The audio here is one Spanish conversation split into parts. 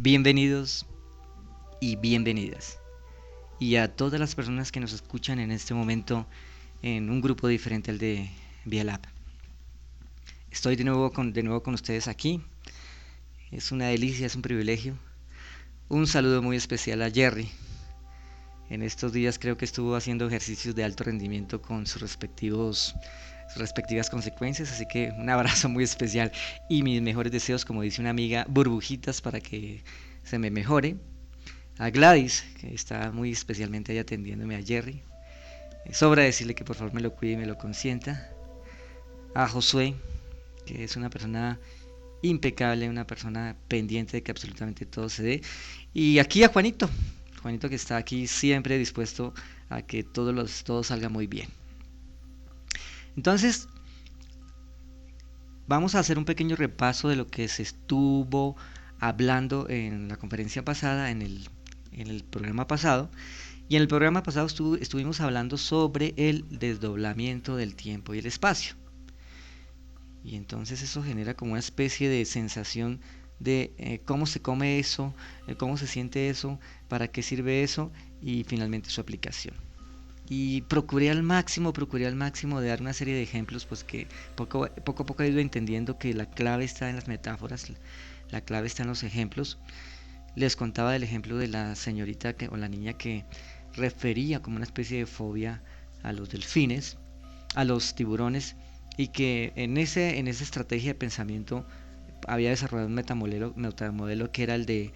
Bienvenidos y bienvenidas. Y a todas las personas que nos escuchan en este momento en un grupo diferente al de Vialab. Estoy de nuevo con ustedes aquí. Es una delicia, es un privilegio. Un saludo muy especial a Jerry. En estos días creo que estuvo haciendo ejercicios de alto rendimiento con sus respectivas consecuencias, así que un abrazo muy especial y mis mejores deseos, como dice una amiga, burbujitas para que se me mejore. A Gladys, que está muy especialmente ahí atendiéndome a Jerry. Sobra decirle que por favor me lo cuide y me lo consienta. A Josué, que es una persona impecable, una persona pendiente de que absolutamente todo se dé. Y aquí a Juanito que está aquí siempre dispuesto a que todo salga muy bien. Entonces, vamos a hacer un pequeño repaso de lo que se estuvo hablando en la conferencia pasada, en el programa pasado. Y en el programa pasado estuvimos hablando sobre el desdoblamiento del tiempo y el espacio. Y entonces eso genera como una especie de sensación de cómo se come eso, cómo se siente eso, para qué sirve eso y finalmente su aplicación. Y procuré al máximo de dar una serie de ejemplos, pues que poco a poco he ido entendiendo que la clave está en las metáforas, la clave está en los ejemplos. Les contaba del ejemplo de la señorita o la niña que refería como una especie de fobia a los delfines, a los tiburones, y que en esa estrategia de pensamiento había desarrollado un metamodelo que era el de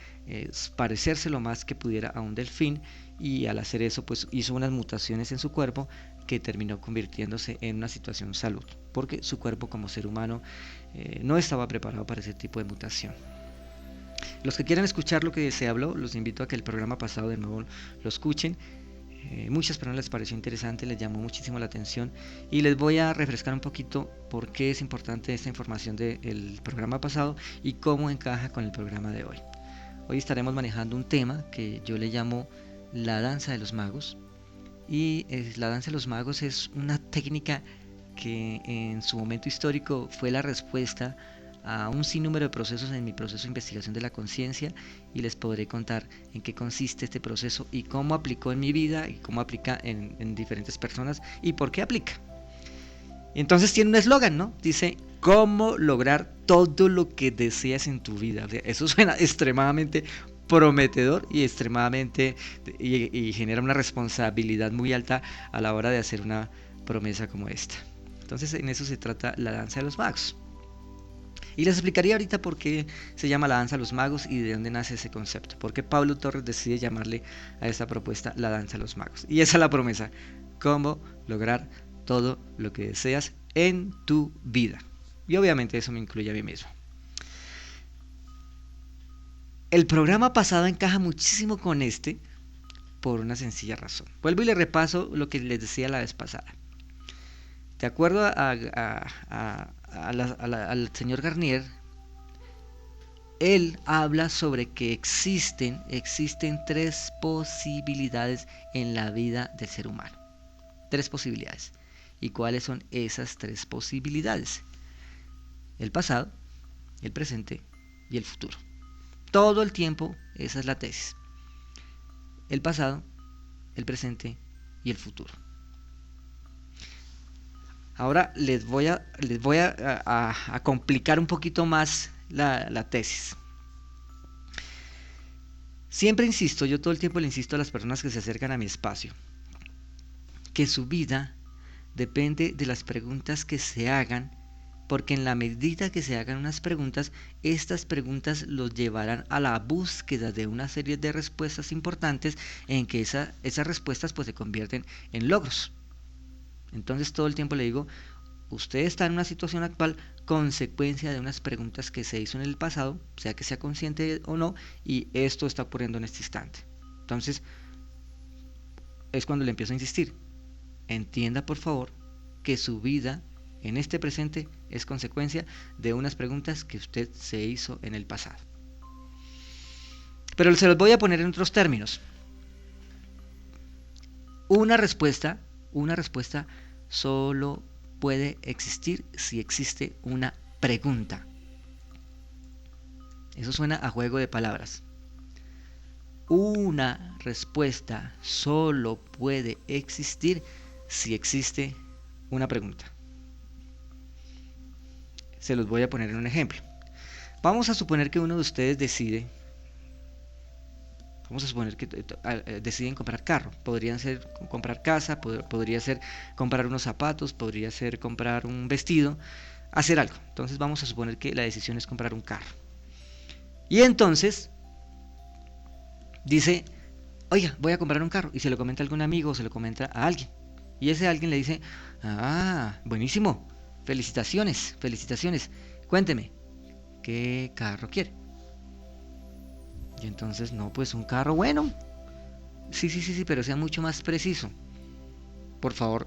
parecerse lo más que pudiera a un delfín, y al hacer eso pues hizo unas mutaciones en su cuerpo que terminó convirtiéndose en una situación de salud, porque su cuerpo como ser humano no estaba preparado para ese tipo de mutación. Los que quieran escuchar lo que se habló, los invito a que el programa pasado de nuevo lo escuchen. Muchas personas les pareció interesante, les llamó muchísimo la atención y les voy a refrescar un poquito por qué es importante esta información del programa pasado y cómo encaja con el programa de hoy. Hoy estaremos manejando un tema que yo le llamo la danza de los magos, y la danza de los magos es una técnica que en su momento histórico fue la respuesta a un sinnúmero de procesos en mi proceso de investigación de la conciencia, y les podré contar en qué consiste este proceso y cómo aplicó en mi vida y cómo aplica en diferentes personas y por qué aplica. Y entonces tiene un eslogan, ¿no? Dice, ¿cómo lograr todo lo que deseas en tu vida? O sea, eso suena extremadamente prometedor y extremadamente y genera una responsabilidad muy alta a la hora de hacer una promesa como esta. Entonces en eso se trata la danza de los magos. Y les explicaría ahorita por qué se llama la danza de los magos y de dónde nace ese concepto. Por qué Pablo Torres decide llamarle a esta propuesta la danza de los magos. Y esa es la promesa. Cómo lograr todo lo que deseas en tu vida. Y obviamente eso me incluye a mí mismo. El programa pasado encaja muchísimo con este por una sencilla razón. Vuelvo y le repaso lo que les decía la vez pasada. De acuerdo al señor Garnier, él habla sobre que existen tres posibilidades en la vida del ser humano. Tres posibilidades. ¿Y cuáles son esas tres posibilidades? El pasado, el presente y el futuro. Todo el tiempo esa es la tesis. El pasado, el presente y el futuro. Ahora les voy a complicar un poquito más la tesis. Siempre insisto, yo todo el tiempo le insisto a las personas que se acercan a mi espacio, que su vida depende de las preguntas que se hagan, porque en la medida que se hagan unas preguntas, estas preguntas los llevarán a la búsqueda de una serie de respuestas importantes en que esas respuestas pues se convierten en logros. Entonces todo el tiempo le digo, usted está en una situación actual consecuencia de unas preguntas que se hizo en el pasado, sea que sea consciente o no, y esto está ocurriendo en este instante. Entonces es cuando le empiezo a insistir, entienda por favor que su vida en este presente es consecuencia de unas preguntas que usted se hizo en el pasado. Pero se los voy a poner en otros términos. Una respuesta solo puede existir si existe una pregunta. Eso suena a juego de palabras, una respuesta solo puede existir si existe una pregunta. Se los voy a poner en un ejemplo. Vamos a suponer que uno de ustedes decide, vamos a suponer que deciden comprar carro. Podrían ser comprar casa, podría ser comprar unos zapatos, podría ser comprar un vestido, hacer algo. Entonces vamos a suponer que la decisión es comprar un carro. Y entonces dice, oiga, voy a comprar un carro. Y se lo comenta a algún amigo o se lo comenta a alguien. Y ese alguien le dice, ah, buenísimo, felicitaciones, felicitaciones. Cuénteme, ¿qué carro quiere? Y entonces, no, pues un carro bueno. Sí, pero sea mucho más preciso. Por favor,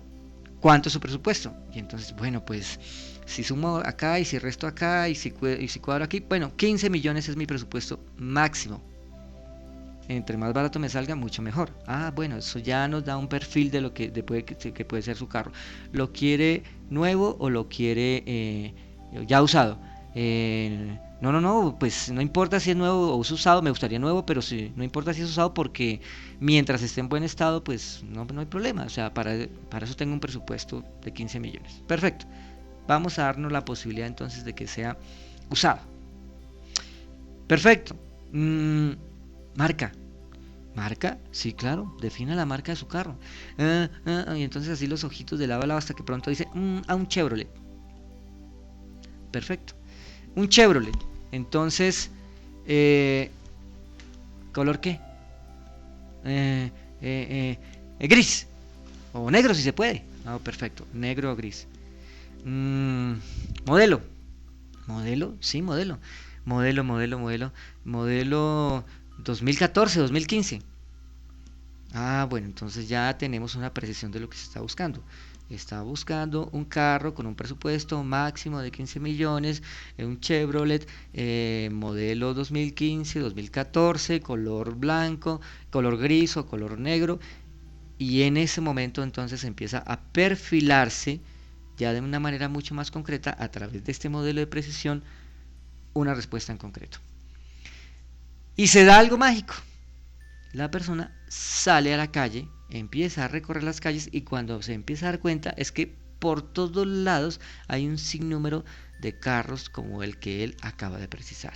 ¿cuánto es su presupuesto? Y entonces, bueno, pues si sumo acá y si resto acá y si cuadro aquí, bueno, 15 millones es mi presupuesto máximo. Entre más barato me salga, mucho mejor. Ah, bueno, eso ya nos da un perfil de lo que puede ser su carro. ¿Lo quiere nuevo o lo quiere ya usado? No, pues no importa si es nuevo o es usado, me gustaría nuevo, pero no importa si es usado porque mientras esté en buen estado, pues no hay problema. O sea, para eso tengo un presupuesto de 15 millones. Perfecto. Vamos a darnos la posibilidad entonces de que sea usado. Perfecto. Marca. ¿Marca? Sí, claro, defina la marca de su carro. Y entonces así los ojitos de lado a lado hasta que pronto dice, un Chevrolet. Perfecto. Un Chevrolet. Entonces, ¿color qué? Gris. O negro si se puede. Perfecto. Negro o gris. Modelo. ¿Modelo? Sí, modelo. Modelo 2014, 2015. Bueno, entonces ya tenemos una precisión de lo que se está buscando. Está buscando un carro con un presupuesto máximo de 15 millones, un Chevrolet modelo 2015, 2014, color blanco, color gris o color negro. Y en ese momento entonces empieza a perfilarse ya de una manera mucho más concreta a través de este modelo de precisión una respuesta en concreto. Y se da algo mágico. La persona sale a la calle, empieza a recorrer las calles y cuando se empieza a dar cuenta es que por todos lados hay un sinnúmero de carros como el que él acaba de precisar.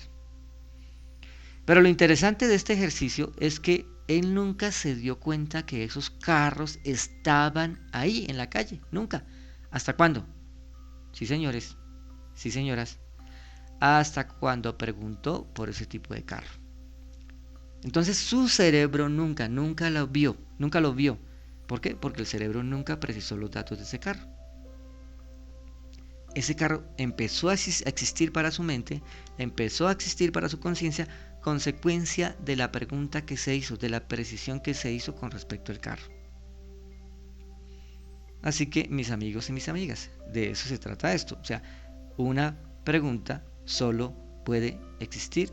Pero lo interesante de este ejercicio es que él nunca se dio cuenta que esos carros estaban ahí en la calle, nunca. ¿Hasta cuándo? Sí, señores, sí, señoras, hasta cuando preguntó por ese tipo de carro. Entonces su cerebro nunca lo vio. ¿Por qué? Porque el cerebro nunca precisó los datos de ese carro. Ese carro empezó a existir para su mente, empezó a existir para su conciencia, consecuencia de la pregunta que se hizo, de la precisión que se hizo con respecto al carro. Así que, mis amigos y mis amigas, de eso se trata esto. O sea, una pregunta solo puede existir.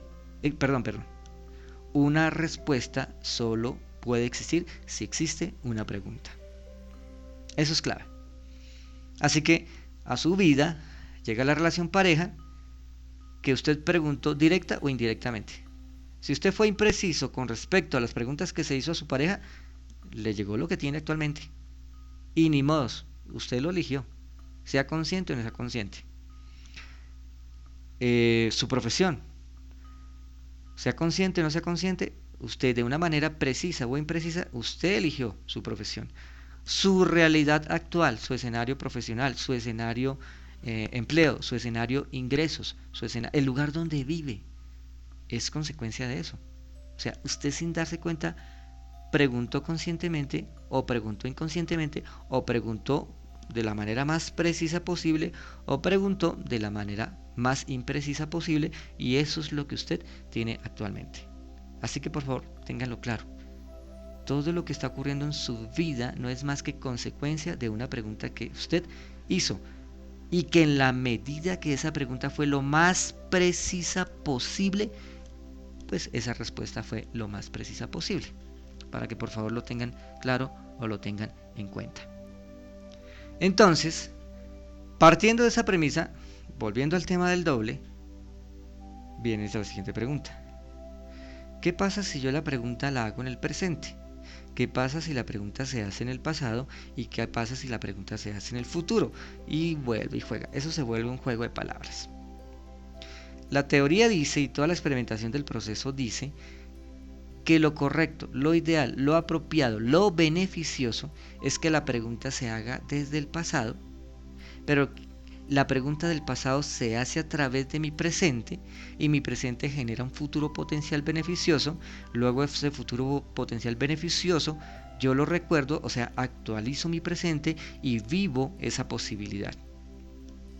Una respuesta solo puede existir si existe una pregunta. Eso es clave. Así que a su vida llega la relación pareja que usted preguntó directa o indirectamente. Si usted fue impreciso con respecto a las preguntas que se hizo a su pareja, le llegó lo que tiene actualmente. Y ni modos, usted lo eligió, sea consciente o no sea consciente. Su profesión, sea consciente o no sea consciente, usted de una manera precisa o imprecisa, usted eligió su profesión. Su realidad actual, su escenario profesional, su escenario empleo, su escenario ingresos, el lugar donde vive, es consecuencia de eso. O sea, usted sin darse cuenta preguntó conscientemente o preguntó inconscientemente o preguntó de la manera más precisa posible o preguntó de la manera más imprecisa posible y eso es lo que usted tiene actualmente. Así que por favor, ténganlo claro. Todo lo que está ocurriendo en su vida no es más que consecuencia de una pregunta que usted hizo y que en la medida que esa pregunta fue lo más precisa posible, pues esa respuesta fue lo más precisa posible. Para que por favor lo tengan claro o lo tengan en cuenta. Entonces, partiendo de esa premisa, volviendo al tema del doble, viene la siguiente pregunta. ¿Qué pasa si yo la pregunta la hago en el presente? ¿Qué pasa si la pregunta se hace en el pasado? ¿Y qué pasa si la pregunta se hace en el futuro? Y vuelve y juega. Eso se vuelve un juego de palabras. La teoría dice, y toda la experimentación del proceso dice, que lo correcto, lo ideal, lo apropiado, lo beneficioso es que la pregunta se haga desde el pasado, pero la pregunta del pasado se hace a través de mi presente y mi presente genera un futuro potencial beneficioso. Luego ese futuro potencial beneficioso yo lo recuerdo, o sea, actualizo mi presente y vivo esa posibilidad.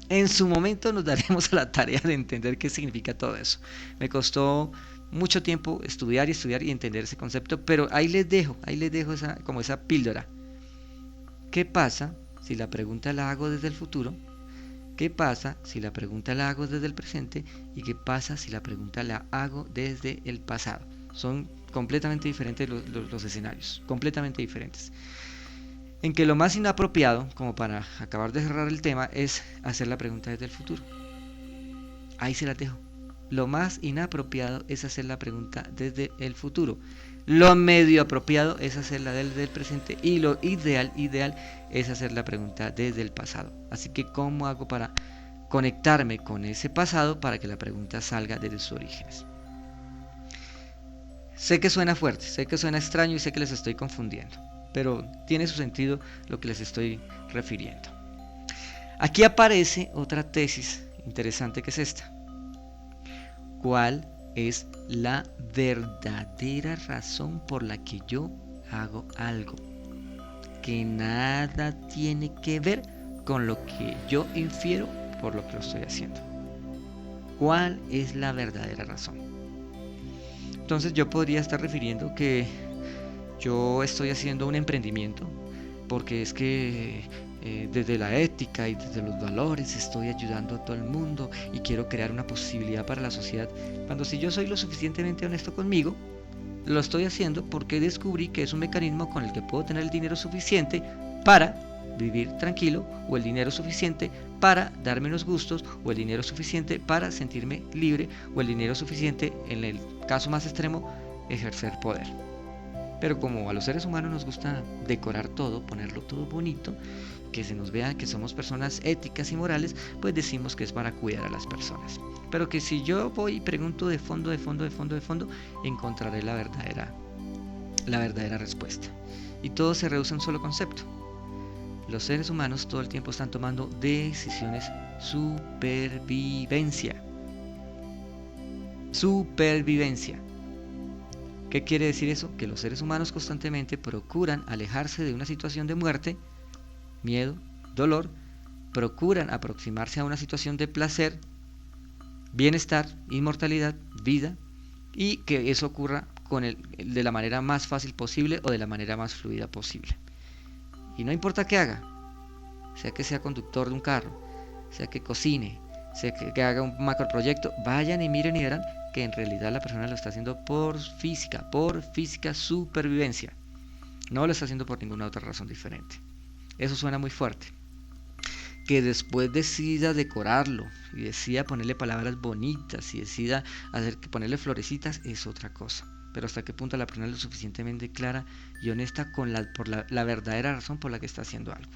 En su momento nos daremos a la tarea de entender qué significa todo eso. Me costó mucho tiempo estudiar y entender ese concepto, pero ahí les dejo esa píldora. ¿Qué pasa si la pregunta la hago desde el futuro? ¿Qué pasa si la pregunta la hago desde el presente? ¿Y qué pasa si la pregunta la hago desde el pasado? Son completamente diferentes los escenarios, completamente diferentes. En que lo más inapropiado, como para acabar de cerrar el tema, es hacer la pregunta desde el futuro. Ahí se las dejo. Lo más inapropiado es hacer la pregunta desde el futuro. Lo medio apropiado es hacerla desde el presente y lo ideal es hacer la pregunta desde el pasado. Así que ¿cómo hago para conectarme con ese pasado para que la pregunta salga desde sus orígenes? Sé que suena fuerte, sé que suena extraño y sé que les estoy confundiendo, pero tiene su sentido lo que les estoy refiriendo. Aquí aparece otra tesis interesante que es esta. ¿Cuál es la verdadera razón por la que yo hago algo? Que nada tiene que ver con lo que yo infiero por lo que lo estoy haciendo. ¿Cuál es la verdadera razón? Entonces yo podría estar refiriendo que yo estoy haciendo un emprendimiento porque es que desde la ética y desde los valores estoy ayudando a todo el mundo y quiero crear una posibilidad para la sociedad, cuando si yo soy lo suficientemente honesto conmigo, lo estoy haciendo porque descubrí que es un mecanismo con el que puedo tener el dinero suficiente para vivir tranquilo, o el dinero suficiente para darme unos gustos, o el dinero suficiente para sentirme libre, o el dinero suficiente, en el caso más extremo, ejercer poder. Pero como a los seres humanos nos gusta decorar todo, ponerlo todo bonito, que se nos vea que somos personas éticas y morales, pues decimos que es para cuidar a las personas. Pero que si yo voy y pregunto de fondo, encontraré la verdadera respuesta. Y todo se reduce a un solo concepto. Los seres humanos todo el tiempo están tomando decisiones supervivencia. Supervivencia. ¿Qué quiere decir eso? Que los seres humanos constantemente procuran alejarse de una situación de muerte, miedo, dolor, procuran aproximarse a una situación de placer, bienestar, inmortalidad, vida, y que eso ocurra de la manera más fácil posible o de la manera más fluida posible. Y no importa qué haga, sea que sea conductor de un carro, sea que cocine, sea que haga un macroproyecto, vayan y miren y verán que en realidad la persona lo está haciendo por física supervivencia. No lo está haciendo por ninguna otra razón diferente. Eso suena muy fuerte. Que después decida decorarlo y decida ponerle palabras bonitas y decida ponerle florecitas es otra cosa. Pero hasta qué punto la persona es lo suficientemente clara y honesta por la verdadera razón por la que está haciendo algo.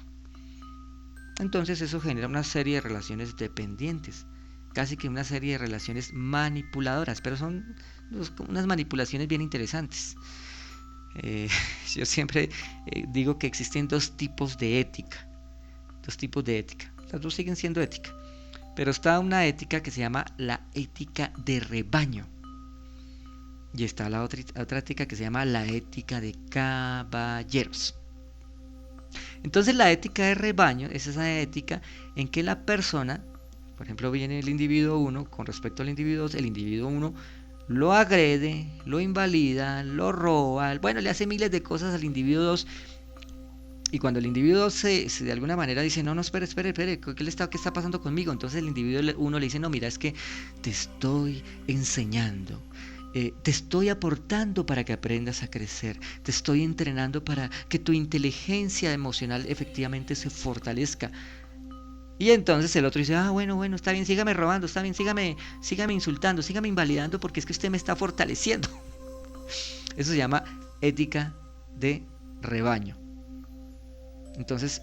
Entonces eso genera una serie de relaciones dependientes, casi que una serie de relaciones manipuladoras, pero son unas manipulaciones bien interesantes. Yo siempre digo que existen dos tipos de ética. Las dos siguen siendo ética, pero está una ética que se llama la ética de rebaño. Y está la otra ética que se llama la ética de caballeros. Entonces la ética de rebaño es esa ética en que la persona, por ejemplo, viene el individuo 1 con respecto al individuo 2, el individuo 1 lo agrede, lo invalida, lo roba, bueno, le hace miles de cosas al individuo 2. Y cuando el individuo 2 se de alguna manera dice, no, espere, ¿qué está pasando conmigo? Entonces el individuo 1 le dice, no, mira, es que te estoy enseñando. Te estoy aportando para que aprendas a crecer, te estoy entrenando para que tu inteligencia emocional efectivamente se fortalezca. Y entonces el otro dice, bueno, está bien, sígame robando, está bien, sígame insultando, sígame invalidando porque es que usted me está fortaleciendo. Eso se llama ética de rebaño. Entonces,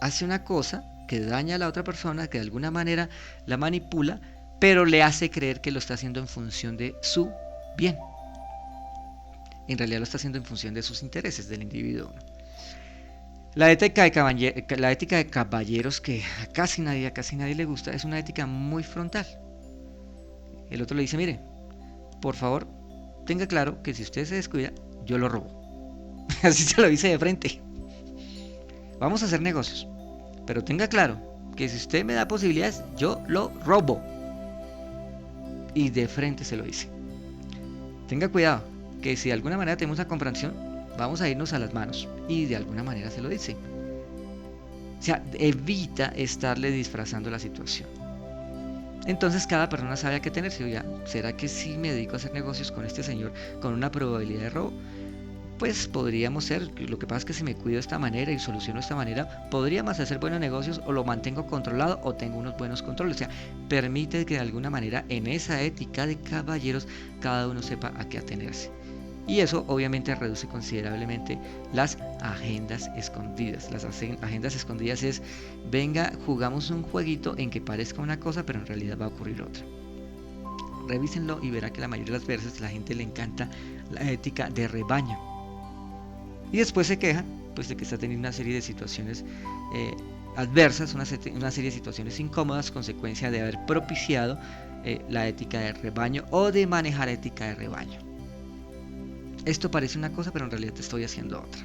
hace una cosa que daña a la otra persona, que de alguna manera la manipula, pero le hace creer que lo está haciendo en función de su bien. En realidad lo está haciendo en función de sus intereses del individuo. La ética de caballeros, que a casi nadie le gusta, es una ética muy frontal. El otro le dice, mire, por favor, tenga claro que si usted se descuida, yo lo robo. Así se lo dice de frente. Vamos a hacer negocios, pero tenga claro que si usted me da posibilidades, yo lo robo. Y de frente se lo dice. Tenga cuidado, que si de alguna manera tenemos una comprensión, vamos a irnos a las manos. Y de alguna manera se lo dice. O sea, evita estarle disfrazando la situación. Entonces cada persona sabe a qué tenerse. Oiga, ¿será que si me dedico a hacer negocios con este señor con una probabilidad de robo? Pues podríamos ser, lo que pasa es que si me cuido de esta manera y soluciono de esta manera, podríamos hacer buenos negocios, o lo mantengo controlado o tengo unos buenos controles. O sea, permite que de alguna manera en esa ética de caballeros cada uno sepa a qué atenerse. Y eso obviamente reduce considerablemente las agendas escondidas. Las agendas escondidas es, venga, jugamos un jueguito en que parezca una cosa, pero en realidad va a ocurrir otra. Revísenlo y verá que la mayoría de las veces la gente le encanta la ética de rebaño. Y después se quejan pues, de que está teniendo una serie de situaciones adversas, una serie de situaciones incómodas, consecuencia de haber propiciado la ética de rebaño o de manejar ética de rebaño. Esto parece una cosa, pero en realidad te estoy haciendo otra.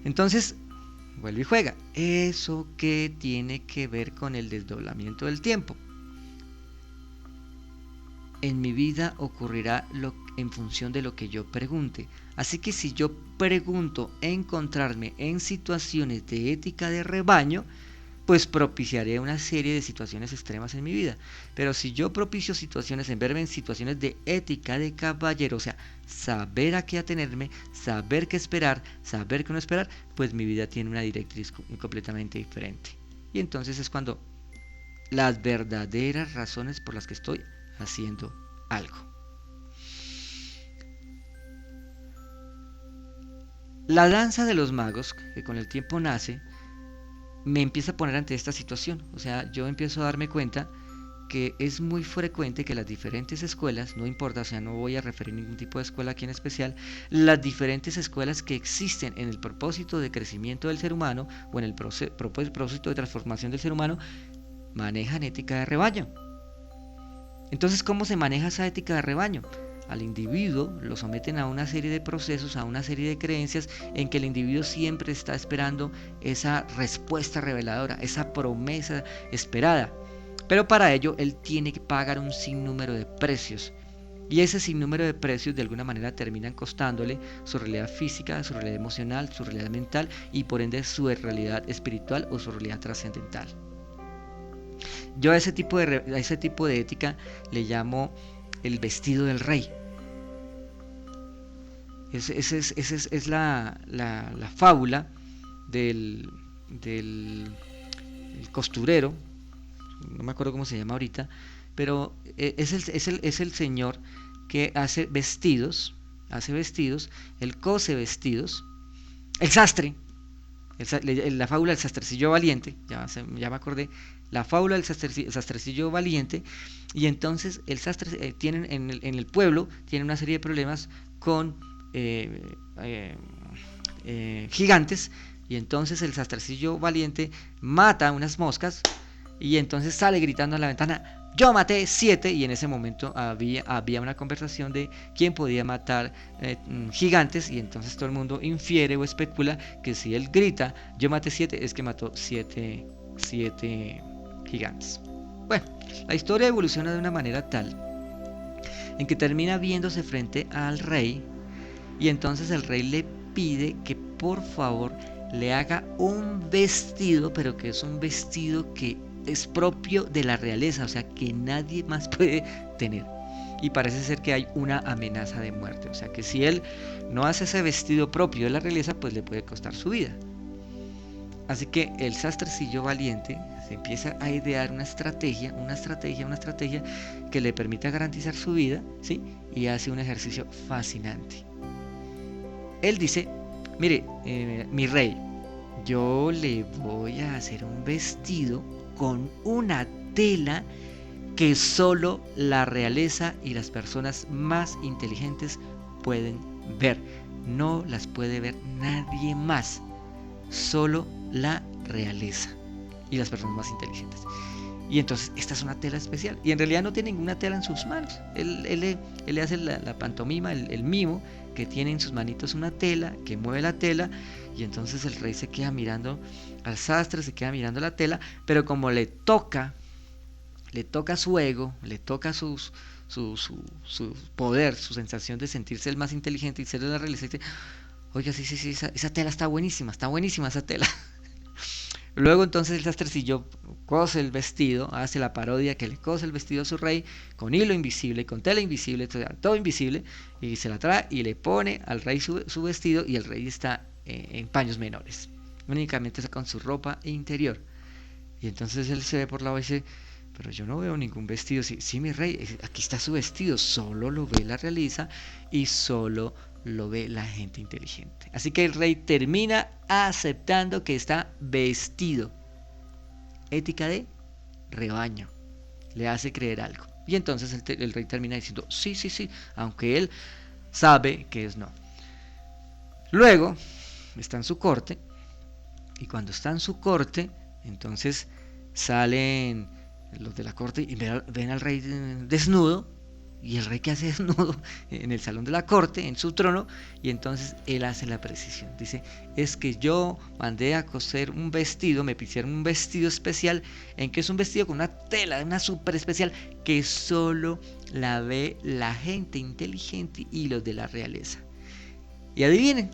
Entonces, vuelve y juega. ¿Eso qué tiene que ver con el desdoblamiento del tiempo? En mi vida ocurrirá en función de lo que yo pregunte. Así que si yo pregunto encontrarme en situaciones de ética de rebaño, pues propiciaré una serie de situaciones extremas en mi vida. Pero si yo propicio situaciones en verme en situaciones de ética de caballero, o sea, saber a qué atenerme, saber qué esperar, saber qué no esperar, pues mi vida tiene una directriz completamente diferente. Y entonces es cuando las verdaderas razones por las que estoy haciendo algo. La danza de los magos, que con el tiempo nace, me empieza a poner ante esta situación. O sea, yo empiezo a darme cuenta que es muy frecuente que las diferentes escuelas, no importa, o sea, no voy a referir ningún tipo de escuela aquí en especial, las diferentes escuelas que existen en el propósito de crecimiento del ser humano o en el propósito de transformación del ser humano, manejan ética de rebaño. Entonces, ¿cómo se maneja esa ética de rebaño? Al individuo lo someten a una serie de procesos, a una serie de creencias en que el individuo siempre está esperando esa respuesta reveladora, esa promesa esperada. Pero para ello él tiene que pagar un sinnúmero de precios. Y ese sinnúmero de precios de alguna manera terminan costándole su realidad física, su realidad emocional, su realidad mental y por ende su realidad espiritual o su realidad trascendental. Yo a ese tipo de ética le llamo el vestido del rey. Esa es la fábula del costurero, no me acuerdo cómo se llama ahorita, pero es el señor que hace vestidos, él cose vestidos, el sastre, la fábula del sastrecillo valiente, ya me acordé, la fábula del sastrecillo valiente. Y entonces el sastre tienen en el pueblo tiene una serie de problemas con gigantes, y entonces el sastrecillo valiente mata unas moscas y entonces sale gritando a la ventana: yo maté 7, y en ese momento había una conversación de quién podía matar gigantes, y entonces todo el mundo infiere o especula que si él grita yo maté 7 es que mató 7 gigantes. Bueno, la historia evoluciona de una manera tal en que termina viéndose frente al rey, y entonces el rey le pide que por favor le haga un vestido, pero que es un vestido que es propio de la realeza, o sea, que nadie más puede tener. Y parece ser que hay una amenaza de muerte, o sea, que si él no hace ese vestido propio de la realeza, pues le puede costar su vida. Así que el sastrecillo valiente se empieza a idear una estrategia que le permita garantizar su vida, ¿sí? Y hace un ejercicio fascinante. Él dice, mire, mi rey, yo le voy a hacer un vestido con una tela que solo la realeza y las personas más inteligentes pueden ver. No las puede ver nadie más, solo la realeza y las personas más inteligentes. Y entonces esta es una tela especial. Y en realidad no tiene ninguna tela en sus manos. Él le hace la pantomima, el mimo, que tiene en sus manitos una tela, que mueve la tela. Y entonces el rey se queda mirando al sastre, se queda mirando la tela. Pero como le toca su ego, le toca su poder, su sensación de sentirse el más inteligente y ser de la realeza, dice, oiga, sí, esa tela está buenísima esa tela. Luego entonces el sastrecillo cose el vestido, hace la parodia que le cose el vestido a su rey con hilo invisible, con tela invisible, todo invisible, y se la trae y le pone al rey su vestido, y el rey está en paños menores, únicamente está con su ropa interior. Y entonces él se ve por la voz y dice, pero yo no veo ningún vestido. Sí, mi rey, aquí está su vestido, solo lo ve la realeza y solo lo ve la gente inteligente. Así que el rey termina aceptando que está vestido. Ética de rebaño. Le hace creer algo. Y entonces el rey termina diciendo, sí, aunque él sabe que es no. Luego está en su corte, y cuando está en su corte, entonces salen los de la corte y ven al rey desnudo. Y el rey, que hace desnudo en el salón de la corte, en su trono, y entonces él hace la precisión. Dice, es que yo mandé a coser un vestido, me pidieron un vestido especial, en que es un vestido con una tela, una súper especial, que solo la ve la gente inteligente y los de la realeza. Y adivinen,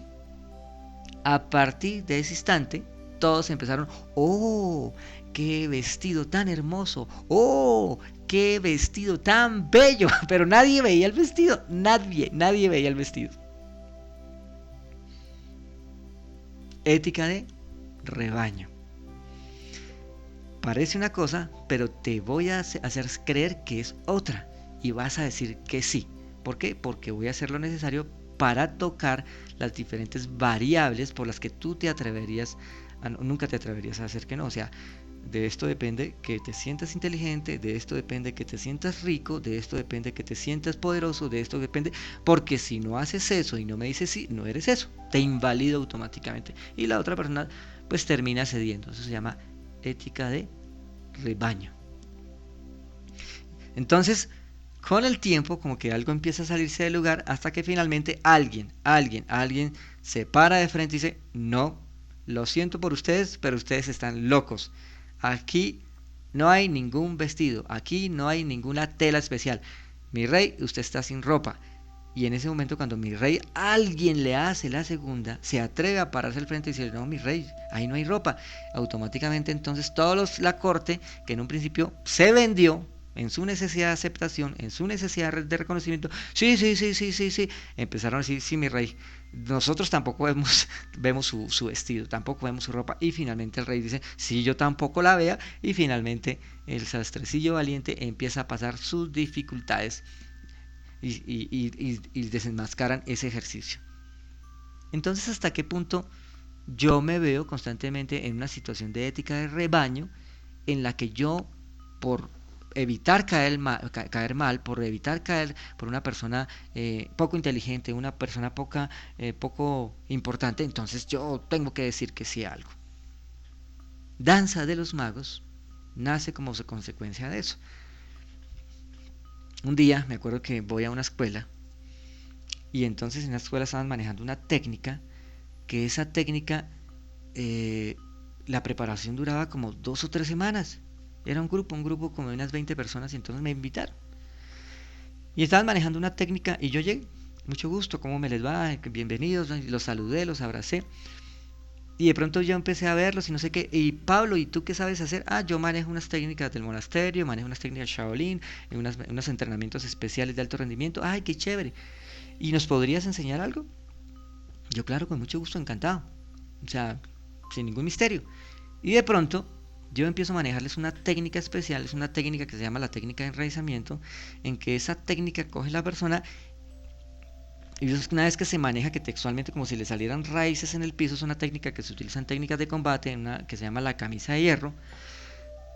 a partir de ese instante, todos empezaron, ¡oh! ¡Qué vestido tan hermoso! ¡Oh! ¡Qué vestido tan bello! Pero nadie veía el vestido. Nadie veía el vestido. Ética de rebaño. Parece una cosa, pero te voy a hacer creer que es otra. Y vas a decir que sí. ¿Por qué? Porque voy a hacer lo necesario para tocar las diferentes variables por las que tú te atreverías nunca te atreverías a hacer que no. O sea, de esto depende que te sientas inteligente, de esto depende que te sientas rico, de esto depende que te sientas poderoso, de esto depende, porque si no haces eso y no me dices sí, no eres eso, te invalido automáticamente. Y la otra persona pues termina cediendo. Eso se llama ética de rebaño. Entonces, con el tiempo, como que algo empieza a salirse del lugar, hasta que finalmente alguien se para de frente y dice, no, lo siento por ustedes, pero ustedes están locos. Aquí no hay ningún vestido, aquí no hay ninguna tela especial. Mi rey, usted está sin ropa. Y en ese momento, cuando mi rey, alguien le hace la segunda, se atreve a pararse al frente y decir, no, mi rey, ahí no hay ropa. Automáticamente entonces la corte, que en un principio se vendió en su necesidad de aceptación, en su necesidad de reconocimiento, sí, empezaron a decir, sí, mi rey, nosotros tampoco vemos su vestido, tampoco vemos su ropa. Y finalmente el rey dice, sí, yo tampoco la vea. Y finalmente el sastrecillo valiente empieza a pasar sus dificultades y desenmascaran ese ejercicio. Entonces, ¿hasta qué punto yo me veo constantemente en una situación de ética de rebaño en la que yo, por evitar caer mal, por evitar caer por una persona poco inteligente, una persona poco importante, entonces yo tengo que decir que sí a algo? Danza de los magos nace como consecuencia de eso. Un día me acuerdo que voy a una escuela, y entonces en la escuela estaban manejando una técnica, que esa técnica la preparación duraba como 2 o 3 semanas. Era un grupo como de unas 20 personas, y entonces me invitaron. Y estaban manejando una técnica y yo llegué, mucho gusto, ¿cómo me les va? Bienvenidos, los saludé, los abracé. Y de pronto yo empecé a verlos y no sé qué. Y Pablo, ¿y tú qué sabes hacer? Yo manejo unas técnicas del monasterio, manejo unas técnicas Shaolin, unos entrenamientos especiales de alto rendimiento. ¡Ay, qué chévere! ¿Y nos podrías enseñar algo? Yo, claro, con mucho gusto, encantado. O sea, sin ningún misterio. Y de pronto yo empiezo a manejarles una técnica especial, es una técnica que se llama la técnica de enraizamiento, en que esa técnica coge la persona y una vez que se maneja que textualmente como si le salieran raíces en el piso, es una técnica que se utiliza en técnicas de combate, que se llama la camisa de hierro.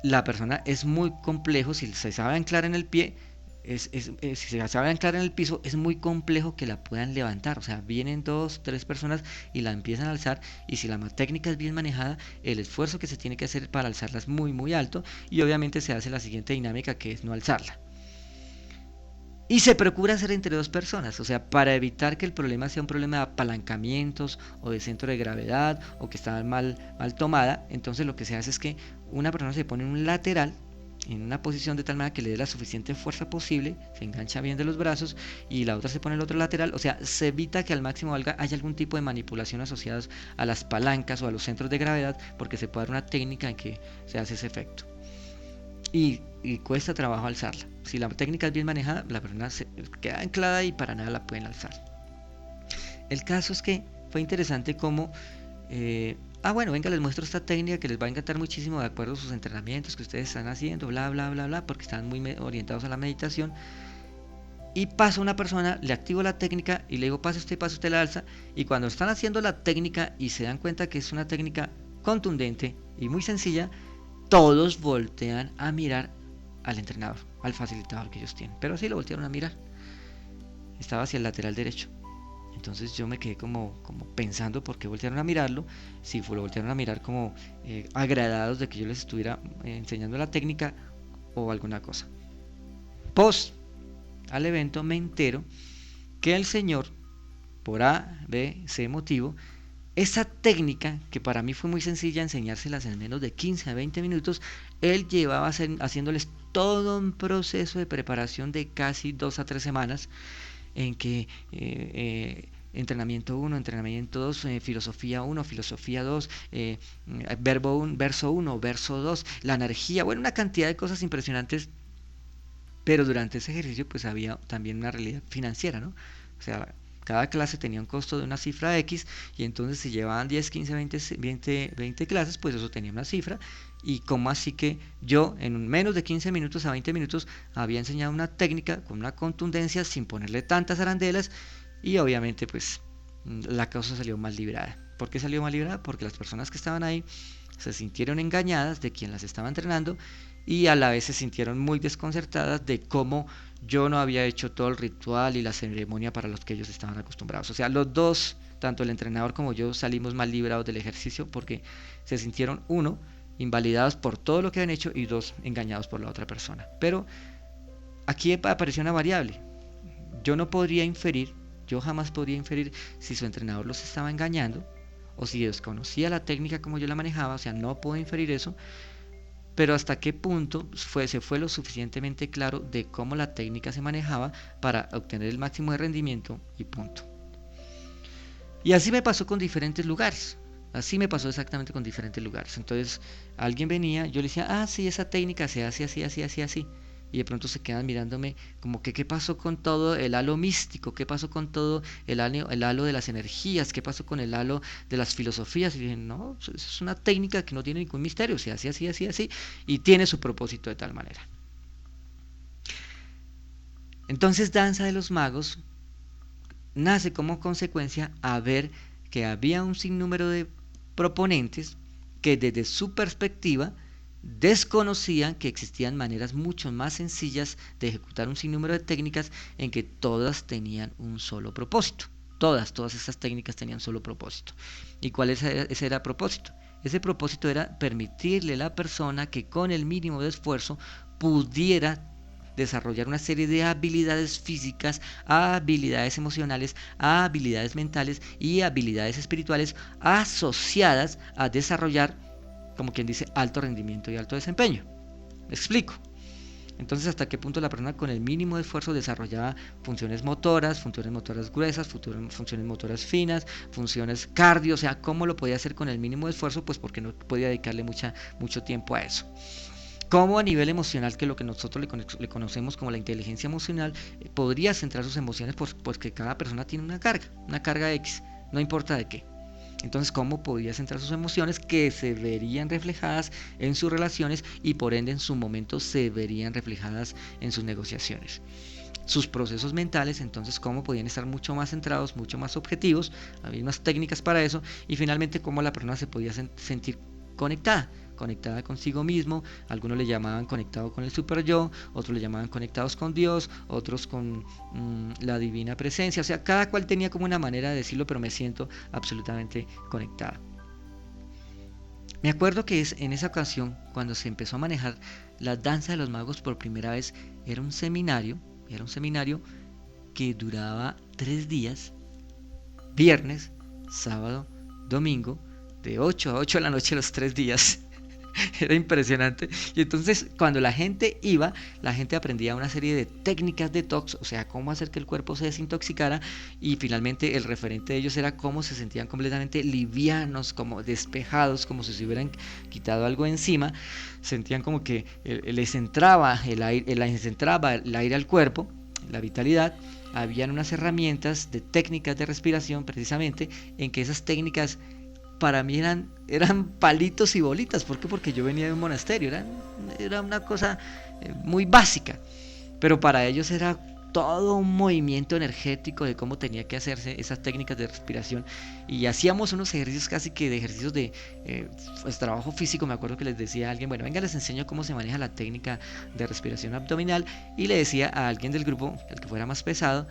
La persona es muy complejo, si se sabe anclar en el pie, si se sabe anclar en el piso, es muy complejo que la puedan levantar. O sea, vienen dos, tres personas y la empiezan a alzar. Y si la técnica es bien manejada, el esfuerzo que se tiene que hacer para alzarla es muy, muy alto. Y obviamente se hace la siguiente dinámica, que es no alzarla. Y se procura hacer entre dos personas, o sea, para evitar que el problema sea un problema de apalancamientos o de centro de gravedad o que está mal tomada. Entonces lo que se hace es que una persona se pone en un lateral, en una posición de tal manera que le dé la suficiente fuerza posible, se engancha bien de los brazos, y la otra se pone en el otro lateral. O sea, se evita que al máximo haya algún tipo de manipulación asociadas a las palancas o a los centros de gravedad, porque se puede dar una técnica en que se hace ese efecto. Y cuesta trabajo alzarla. Si la técnica es bien manejada, la persona se queda anclada y para nada la pueden alzar. El caso es que fue interesante como bueno, venga, les muestro esta técnica que les va a encantar muchísimo de acuerdo a sus entrenamientos que ustedes están haciendo, bla, bla, bla, bla, porque están muy orientados a la meditación. Y pasa una persona, le activo la técnica y le digo, pase usted la alza. Y cuando están haciendo la técnica y se dan cuenta que es una técnica contundente y muy sencilla, todos voltean a mirar al entrenador, al facilitador que ellos tienen. Pero así lo voltearon a mirar. Estaba hacia el lateral derecho. Entonces yo me quedé como pensando por qué voltearon a mirarlo. Si lo voltearon a mirar como agradados de que yo les estuviera enseñando la técnica o alguna cosa. Post al evento me entero que el señor, por A, B, C motivo, esa técnica, que para mí fue muy sencilla enseñárselas en menos de 15 a 20 minutos, él llevaba haciéndoles todo un proceso de preparación de casi 2 a 3 semanas, en que entrenamiento 1, entrenamiento 2, filosofía 1, filosofía 2, verso 1, verso 2, la energía, bueno, una cantidad de cosas impresionantes. Pero durante ese ejercicio pues había también una realidad financiera, ¿no? O sea, cada clase tenía un costo de una cifra X, y entonces si llevaban 10, 15, 20 clases, pues eso tenía una cifra. Y como así que yo en menos de 15 minutos a 20 minutos había enseñado una técnica con una contundencia sin ponerle tantas arandelas, y obviamente pues la cosa salió mal librada. ¿Por qué salió mal librada? Porque las personas que estaban ahí se sintieron engañadas de quien las estaba entrenando, y a la vez se sintieron muy desconcertadas de cómo yo no había hecho todo el ritual y la ceremonia para los que ellos estaban acostumbrados. O sea, los dos, tanto el entrenador como yo, salimos mal librados del ejercicio porque se sintieron, uno, invalidados por todo lo que habían hecho, y dos, engañados por la otra persona. Pero aquí apareció una variable. Yo no podría inferir, yo jamás podría inferir si su entrenador los estaba engañando o si desconocía la técnica como yo la manejaba. O sea, no puedo inferir eso. Pero hasta qué punto se fue lo suficientemente claro de cómo la técnica se manejaba para obtener el máximo de rendimiento, y punto. Y así me pasó con diferentes lugares. Así me pasó exactamente con diferentes lugares. Entonces alguien venía, yo le decía, sí, esa técnica se hace así, así, así, así. Y de pronto se quedan mirándome como que qué pasó con todo el halo místico, qué pasó con todo el halo de las energías, qué pasó con el halo de las filosofías. Y dije, no, es una técnica que no tiene ningún misterio, se hace así, así, así, y tiene su propósito de tal manera. Entonces Danza de los Magos nace como consecuencia a ver que había un sinnúmero de proponentes que desde su perspectiva desconocían que existían maneras mucho más sencillas de ejecutar un sinnúmero de técnicas en que todas tenían un solo propósito. Todas estas técnicas tenían un solo propósito. ¿Y cuál ese era el propósito? Ese propósito era permitirle a la persona que con el mínimo de esfuerzo pudiera desarrollar una serie de habilidades físicas, habilidades emocionales, habilidades mentales y habilidades espirituales asociadas a desarrollar, como quien dice, alto rendimiento y alto desempeño. ¿Me explico? Entonces, ¿hasta qué punto la persona con el mínimo de esfuerzo desarrollaba funciones motoras gruesas, funciones motoras finas, funciones cardio? O sea, ¿cómo lo podía hacer con el mínimo de esfuerzo? Pues porque no podía dedicarle mucho tiempo a eso. Cómo a nivel emocional, que lo que nosotros le conocemos como la inteligencia emocional, podría centrar sus emociones, pues que cada persona tiene una carga X, no importa de qué. Entonces, cómo podía centrar sus emociones que se verían reflejadas en sus relaciones y por ende en su momento se verían reflejadas en sus negociaciones. Sus procesos mentales, entonces cómo podían estar mucho más centrados, mucho más objetivos, había unas técnicas para eso, y finalmente cómo la persona se podía sentir conectada consigo mismo. Algunos le llamaban conectado con el super yo, otros le llamaban conectados con Dios, otros con la divina presencia. O sea, cada cual tenía como una manera de decirlo, pero me siento absolutamente conectada. Me acuerdo que en esa ocasión, cuando se empezó a manejar la danza de los magos por primera vez, era un seminario que duraba 3 días, viernes, sábado, domingo, de 8 a 8 de la noche los 3 días. Era impresionante. Y entonces cuando la gente iba, la gente aprendía una serie de técnicas de detox, o sea, cómo hacer que el cuerpo se desintoxicara, y finalmente el referente de ellos era cómo se sentían completamente livianos, como despejados, como si se hubieran quitado algo encima. Sentían como que les entraba el aire al cuerpo, la vitalidad. Habían unas herramientas de técnicas de respiración precisamente, en que esas técnicas para mí eran palitos y bolitas. ¿Por qué? Porque yo venía de un monasterio, era una cosa muy básica, pero para ellos era todo un movimiento energético de cómo tenía que hacerse esas técnicas de respiración, y hacíamos unos ejercicios casi que de ejercicios de pues, trabajo físico. Me acuerdo que les decía a alguien, bueno, venga, les enseño cómo se maneja la técnica de respiración abdominal, y le decía a alguien del grupo, el que fuera más pesado,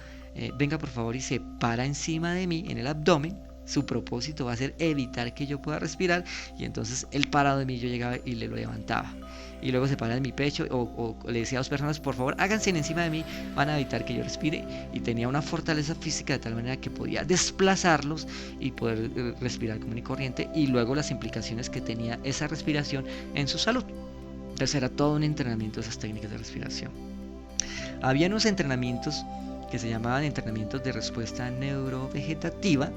venga por favor y se para encima de mí en el abdomen. Su propósito va a ser evitar que yo pueda respirar, y entonces él parado de mí, yo llegaba y le lo levantaba, y luego se para en mi pecho, o le decía a 2 personas, por favor háganse encima de mí, van a evitar que yo respire, y tenía una fortaleza física de tal manera que podía desplazarlos y poder respirar común y corriente, y luego las implicaciones que tenía esa respiración en su salud. Entonces era todo un entrenamiento de esas técnicas de respiración. Había unos entrenamientos que se llamaban entrenamientos de respuesta neurovegetativa.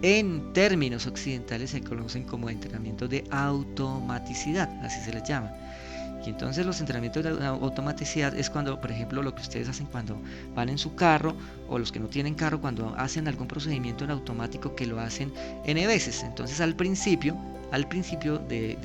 En términos occidentales se conocen como entrenamientos de automaticidad, así se les llama. Y entonces los entrenamientos de automaticidad es cuando, por ejemplo, lo que ustedes hacen cuando van en su carro, o los que no tienen carro, cuando hacen algún procedimiento en automático, que lo hacen N veces. Entonces al principio de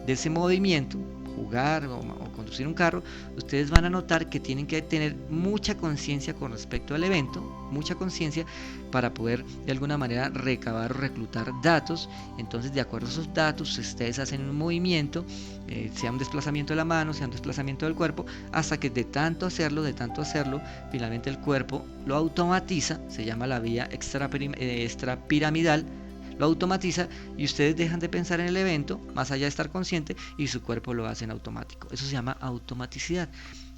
ese movimiento, jugar o conducir un carro, ustedes van a notar que tienen que tener mucha conciencia con respecto al evento, mucha conciencia, para poder de alguna manera recabar o reclutar datos. Entonces, de acuerdo a esos datos, ustedes hacen un movimiento, sea un desplazamiento de la mano, sea un desplazamiento del cuerpo, hasta que de tanto hacerlo, finalmente el cuerpo lo automatiza. Se llama la vía extrapiramidal. Lo automatiza, y ustedes dejan de pensar en el evento, más allá de estar consciente, y su cuerpo lo hace en automático. Eso se llama automaticidad,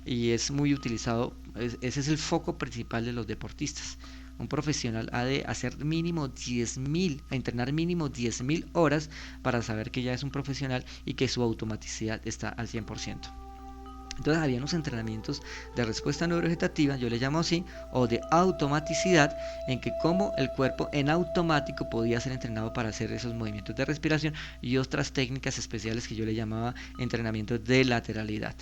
y es muy utilizado. Ese es el foco principal de los deportistas. Un profesional ha de hacer mínimo 10.000, entrenar mínimo 10.000 horas para saber que ya es un profesional y que su automaticidad está al 100%. Entonces había unos entrenamientos de respuesta neurovegetativa, yo le llamo así, o de automaticidad, en que como el cuerpo en automático podía ser entrenado para hacer esos movimientos de respiración, y otras técnicas especiales que yo le llamaba entrenamientos de lateralidad.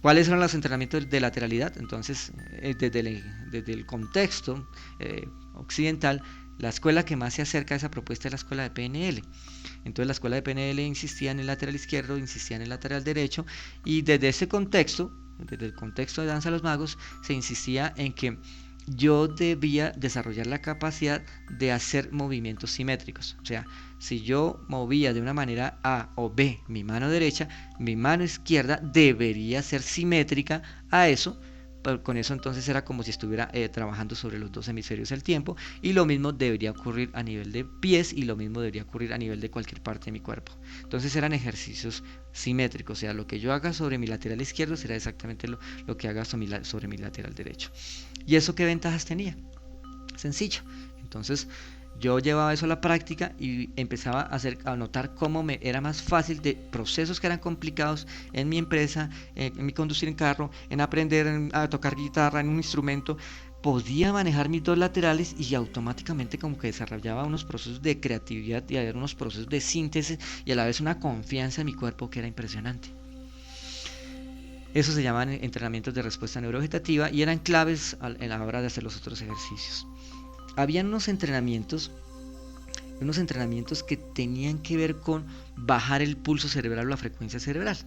¿Cuáles son los entrenamientos de lateralidad? Entonces, desde el contexto occidental, la escuela que más se acerca a esa propuesta es la escuela de PNL. Entonces la escuela de PNL insistía en el lateral izquierdo, insistía en el lateral derecho, y desde ese contexto, desde el contexto de Danza de los Magos, se insistía en que yo debía desarrollar la capacidad de hacer movimientos simétricos. O sea, si yo movía de una manera A o B mi mano derecha, mi mano izquierda debería ser simétrica a eso. Con eso entonces era como si estuviera trabajando sobre los 2 hemisferios del tiempo, y lo mismo debería ocurrir a nivel de pies, y lo mismo debería ocurrir a nivel de cualquier parte de mi cuerpo. Entonces eran ejercicios simétricos, o sea, lo que yo haga sobre mi lateral izquierdo será exactamente lo que haga sobre mi lateral derecho. ¿Y eso qué ventajas tenía? Sencillo. Entonces yo llevaba eso a la práctica y empezaba a notar cómo me era más fácil de procesos que eran complicados en mi empresa, en mi conducir en carro, en aprender a tocar guitarra, en un instrumento. Podía manejar mis 2 laterales, y automáticamente como que desarrollaba unos procesos de creatividad y había unos procesos de síntesis, y a la vez una confianza en mi cuerpo que era impresionante. Eso se llaman entrenamientos de respuesta neurovegetativa, y eran claves en la hora de hacer los otros ejercicios. Habían unos entrenamientos unos entrenamientos que tenían que ver con bajar el pulso cerebral o la frecuencia cerebral.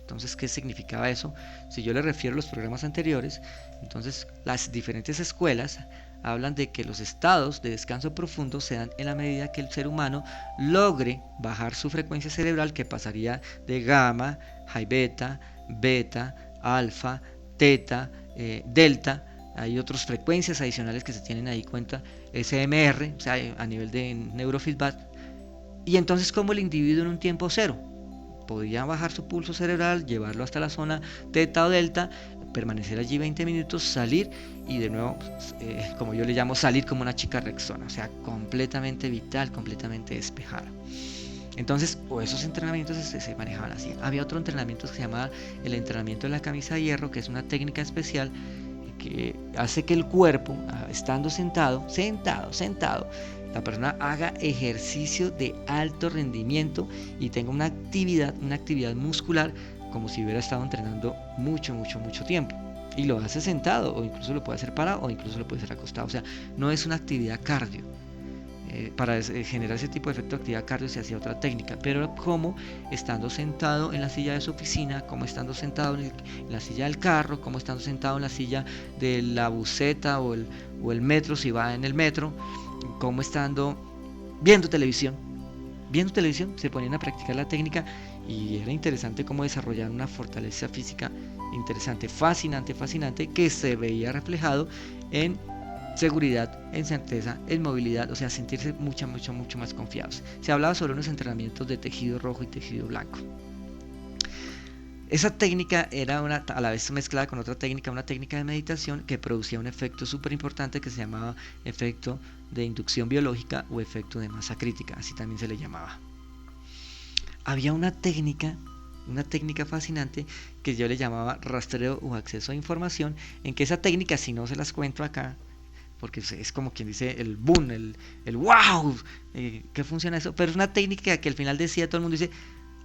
Entonces, ¿qué significaba eso? Si yo le refiero a los programas anteriores, entonces las diferentes escuelas hablan de que los estados de descanso profundo se dan en la medida que el ser humano logre bajar su frecuencia cerebral, que pasaría de gamma, high beta, beta, alfa, teta, delta. Hay otras frecuencias adicionales que se tienen ahí cuenta, SMR, o sea, a nivel de neurofeedback. Y entonces, como el individuo en un tiempo cero podía bajar su pulso cerebral, llevarlo hasta la zona teta o delta, permanecer allí 20 minutos, salir y de nuevo, como yo le llamo, salir como una chica rexona, o sea, completamente vital, completamente despejada. Entonces, esos entrenamientos se manejaban así. Había otro entrenamiento que se llamaba el entrenamiento de la camisa de hierro, que es una técnica especial que hace que el cuerpo, estando sentado, la persona haga ejercicio de alto rendimiento y tenga una actividad muscular como si hubiera estado entrenando mucho tiempo. Y lo hace sentado, o incluso lo puede hacer parado, o incluso lo puede hacer acostado. O sea, no es una actividad cardio. Para generar ese tipo de efecto de actividad cardio se hacía otra técnica, pero como estando sentado en la silla de su oficina, como estando sentado en la silla del carro, como estando sentado en la silla de la buseta o el metro si va en el metro, como estando viendo televisión se ponían a practicar la técnica y era interesante cómo desarrollar una fortaleza física interesante, fascinante, que se veía reflejado en seguridad, en certeza, en movilidad, o sea, sentirse mucho más confiados. Se hablaba sobre unos entrenamientos de tejido rojo y tejido blanco. Esa técnica era a la vez mezclada con otra técnica, una técnica de meditación que producía un efecto súper importante que se llamaba efecto de inducción biológica o efecto de masa crítica, así también se le llamaba. Había una técnica fascinante que yo le llamaba rastreo o acceso a información, en que esa técnica, si no se las cuento acá, porque es como quien dice el boom, el wow, ¿qué funciona eso? Pero es una técnica que al final decía todo el mundo, dice,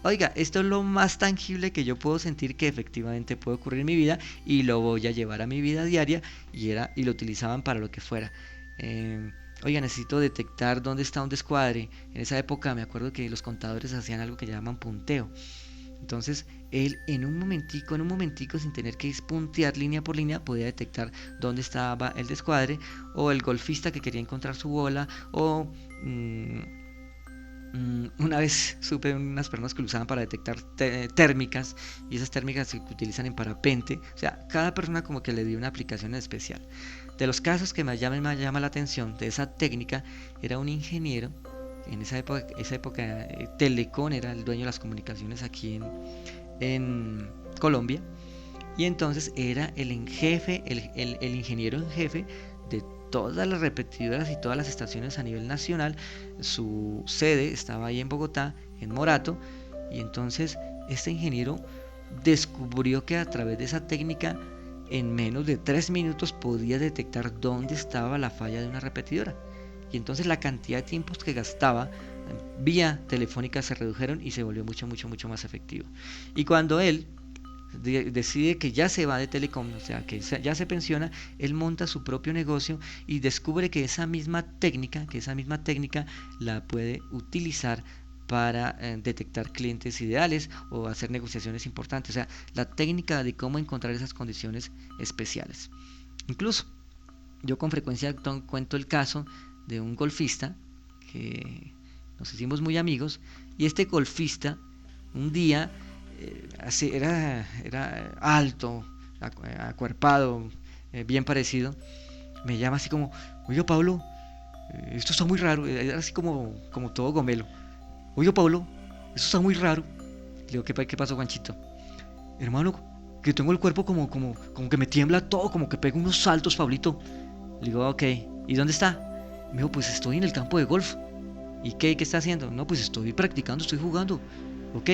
oiga, esto es lo más tangible que yo puedo sentir que efectivamente puede ocurrir en mi vida y lo voy a llevar a mi vida diaria, y lo utilizaban para lo que fuera. Oiga, necesito detectar dónde está un descuadre. En esa época me acuerdo que los contadores hacían algo que llaman punteo. Entonces él en un momentico, sin tener que puntear línea por línea, podía detectar dónde estaba el descuadre, o el golfista que quería encontrar su bola, o una vez supe unas personas que lo usaban para detectar térmicas, y esas térmicas se utilizan en parapente. O sea, cada persona como que le dio una aplicación especial. De los casos que más llama la atención de esa técnica, era un ingeniero. En esa época Telecom era el dueño de las comunicaciones aquí en Colombia, y entonces era el ingeniero en jefe de todas las repetidoras y todas las estaciones a nivel nacional. Su sede estaba ahí en Bogotá, en Morato, y entonces este ingeniero descubrió que a través de esa técnica, en menos de 3 minutos podía detectar dónde estaba la falla de una repetidora. Y entonces la cantidad de tiempos que gastaba vía telefónica se redujeron y se volvió mucho más efectivo. Y cuando él decide que ya se va de Telecom, o sea, que ya se pensiona, él monta su propio negocio y descubre que esa misma técnica la puede utilizar para detectar clientes ideales o hacer negociaciones importantes. O sea, la técnica de cómo encontrar esas condiciones especiales. Incluso yo con frecuencia cuento el caso de un golfista que nos hicimos muy amigos, y este golfista un día era alto, acuerpado, bien parecido, me llama así como, oye Pablo, esto está muy raro, era así como todo gomelo, oye Pablo, esto está muy raro. Le digo, ¿qué pasó, Juanchito? Hermano, que tengo el cuerpo como que me tiembla todo, como que pego unos saltos, Pablito. Le digo, ok, ¿y dónde está? Me dijo, pues estoy en el campo de golf. ¿Y qué está haciendo? No, pues estoy practicando, estoy jugando. Ok,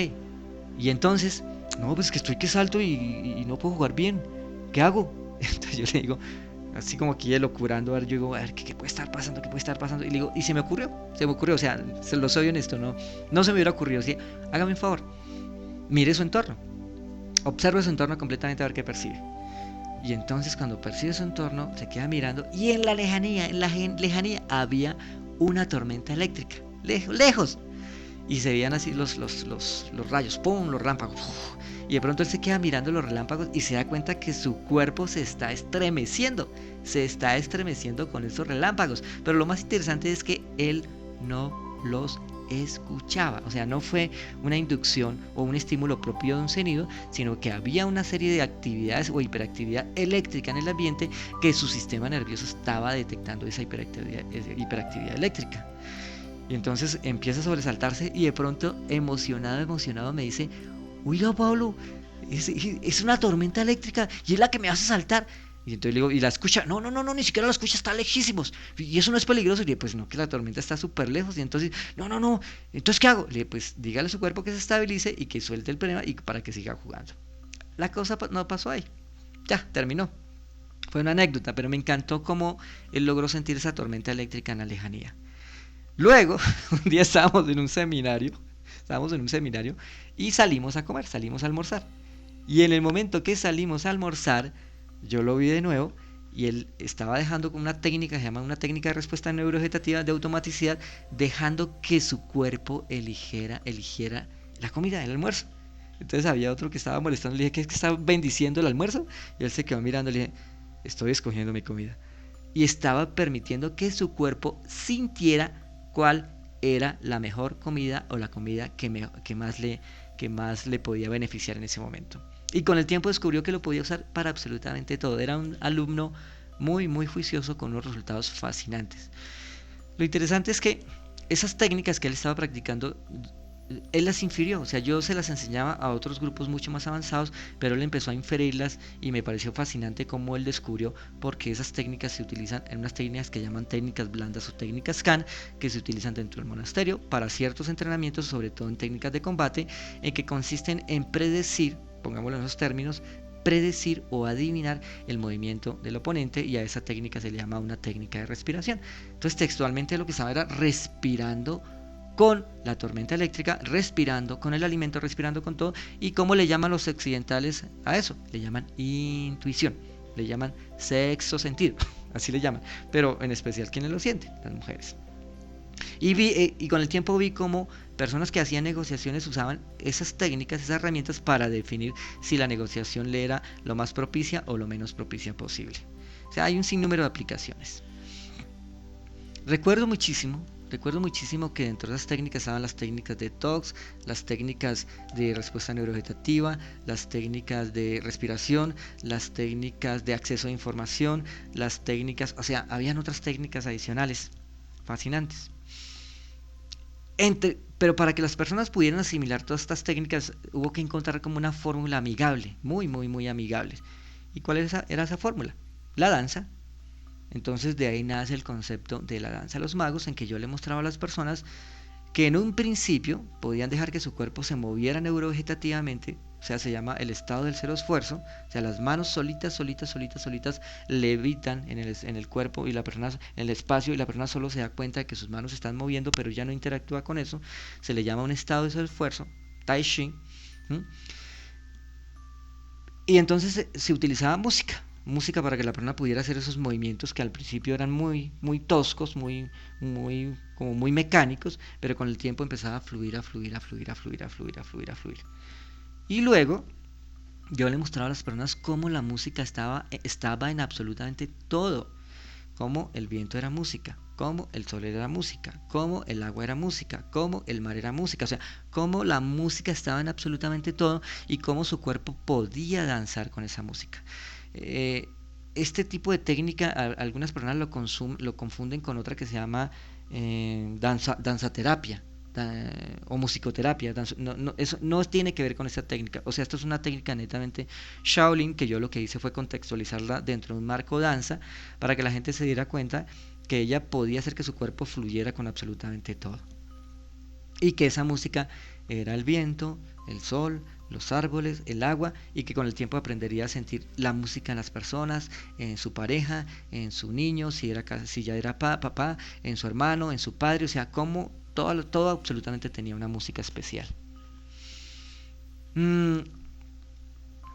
y entonces, no, pues que estoy que salto y no puedo jugar bien. ¿Qué hago? Entonces yo le digo, así como aquí locurando, a ver, yo digo, a ver, ¿qué puede estar pasando? ¿Qué puede estar pasando? Y le digo, y se me ocurrió, o sea, se lo soy honesto, no se me hubiera ocurrido. ¿Sí? Hágame un favor, mire su entorno, observe su entorno completamente a ver qué percibe. Y entonces cuando percibe su entorno, se queda mirando, y en la lejanía había una tormenta eléctrica. lejos. Y se veían así los rayos, ¡pum!, los relámpagos. ¡Uf! Y de pronto él se queda mirando los relámpagos y se da cuenta que su cuerpo se está estremeciendo con esos relámpagos. Pero lo más interesante es que él no los escuchaba, o sea, no fue una inducción o un estímulo propio de un sonido, sino que había una serie de actividades o hiperactividad eléctrica en el ambiente que su sistema nervioso estaba detectando esa hiperactividad eléctrica. Y entonces empieza a sobresaltarse y de pronto, emocionado, me dice: oiga, Pablo, es una tormenta eléctrica y es la que me hace saltar. Y entonces le digo: ¿y la escucha? No, ni siquiera la escucha, está lejísimos. Y eso no es peligroso. Y le digo: pues no, que la tormenta está súper lejos. Y entonces, no, entonces ¿qué hago? Le digo: pues dígale a su cuerpo que se estabilice y que suelte el problema y para que siga jugando. La cosa no pasó ahí. Ya, terminó. Fue una anécdota, pero me encantó cómo él logró sentir esa tormenta eléctrica en la lejanía. Luego, un día estábamos en un seminario y salimos a comer, salimos a almorzar. Y en el momento que salimos a almorzar, yo lo vi de nuevo y él estaba dejando con una técnica que se llama una técnica de respuesta neurovegetativa de automaticidad, dejando que su cuerpo eligiera la comida, el almuerzo. Entonces había otro que estaba molestando, le dije: ¿qué es que está bendiciendo el almuerzo? Y él se quedó mirando, le dije: estoy escogiendo mi comida. Y estaba permitiendo que su cuerpo sintiera cuál era la mejor comida o la comida que más le podía beneficiar en ese momento. Y con el tiempo descubrió que lo podía usar para absolutamente todo. Era un alumno muy juicioso con unos resultados fascinantes. Lo interesante es que esas técnicas que él estaba practicando, él las infirió, o sea, yo se las enseñaba a otros grupos mucho más avanzados, pero él empezó a inferirlas y me pareció fascinante cómo él descubrió por qué esas técnicas se utilizan en unas técnicas que llaman técnicas blandas o técnicas CAN, que se utilizan dentro del monasterio para ciertos entrenamientos, sobre todo en técnicas de combate, en que consisten en predecir, pongámoslo en esos términos, predecir o adivinar el movimiento del oponente, y a esa técnica se le llama una técnica de respiración. Entonces textualmente lo que estaba era respirando con la tormenta eléctrica, respirando con el alimento, respirando con todo. ¿Y cómo le llaman los occidentales a eso? Le llaman intuición, le llaman sexto sentido, así le llaman, pero en especial quienes lo sienten, las mujeres. Y con el tiempo vi cómo personas que hacían negociaciones usaban esas técnicas, esas herramientas para definir si la negociación le era lo más propicia o lo menos propicia posible. O sea, hay un sinnúmero de aplicaciones. Recuerdo muchísimo que dentro de esas técnicas estaban las técnicas de TOX, las técnicas de respuesta neurovegetativa, las técnicas de respiración, las técnicas de acceso a información, las técnicas, o sea, habían otras técnicas adicionales fascinantes. Pero para que las personas pudieran asimilar todas estas técnicas, hubo que encontrar como una fórmula amigable, muy amigable. ¿Y cuál era esa fórmula? La danza. Entonces de ahí nace el concepto de la danza de los magos, en que yo le mostraba a las personas que en un principio podían dejar que su cuerpo se moviera neurovegetativamente, o sea, se llama el estado del cero esfuerzo, o sea, las manos solitas levitan en el cuerpo y la persona en el espacio, y la persona solo se da cuenta de que sus manos se están moviendo, pero ya no interactúa con eso. Se le llama un estado de cero esfuerzo, Tai Chi. Y entonces se utilizaba música para que la persona pudiera hacer esos movimientos que al principio eran muy toscos, como muy mecánicos, pero con el tiempo empezaba a fluir. Y luego yo le mostraba a las personas cómo la música estaba en absolutamente todo, cómo el viento era música, cómo el sol era música, cómo el agua era música, cómo el mar era música, o sea, cómo la música estaba en absolutamente todo y cómo su cuerpo podía danzar con esa música. Este tipo de técnica, algunas personas lo confunden con otra que se llama danzaterapia o musicoterapia. Eso no tiene que ver con esta técnica. O sea, esto es una técnica netamente Shaolin, que yo lo que hice fue contextualizarla dentro de un marco danza para que la gente se diera cuenta que ella podía hacer que su cuerpo fluyera con absolutamente todo. Y que esa música era el viento, el sol, los árboles, el agua, y que con el tiempo aprendería a sentir la música en las personas, en su pareja, en su niño, si ya era papá, en su hermano, en su padre, o sea, como todo absolutamente tenía una música especial.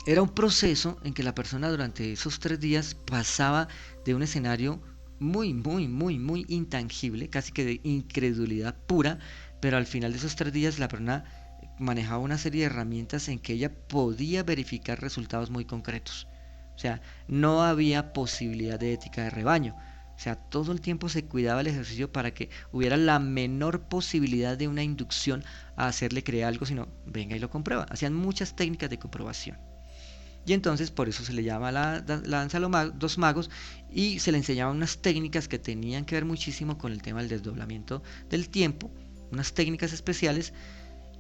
Era un proceso en que la persona durante esos 3 días pasaba de un escenario muy, muy, muy, muy intangible, casi que de incredulidad pura, pero al final de esos 3 días la persona manejaba una serie de herramientas en que ella podía verificar resultados muy concretos. O sea, no había posibilidad de ética de rebaño. O sea, todo el tiempo se cuidaba el ejercicio para que hubiera la menor posibilidad de una inducción a hacerle creer algo, sino venga y lo comprueba. Hacían muchas técnicas de comprobación. Y entonces por eso se le llama la danza de los dos magos, y se le enseñaban unas técnicas que tenían que ver muchísimo con el tema del desdoblamiento del tiempo, unas técnicas especiales,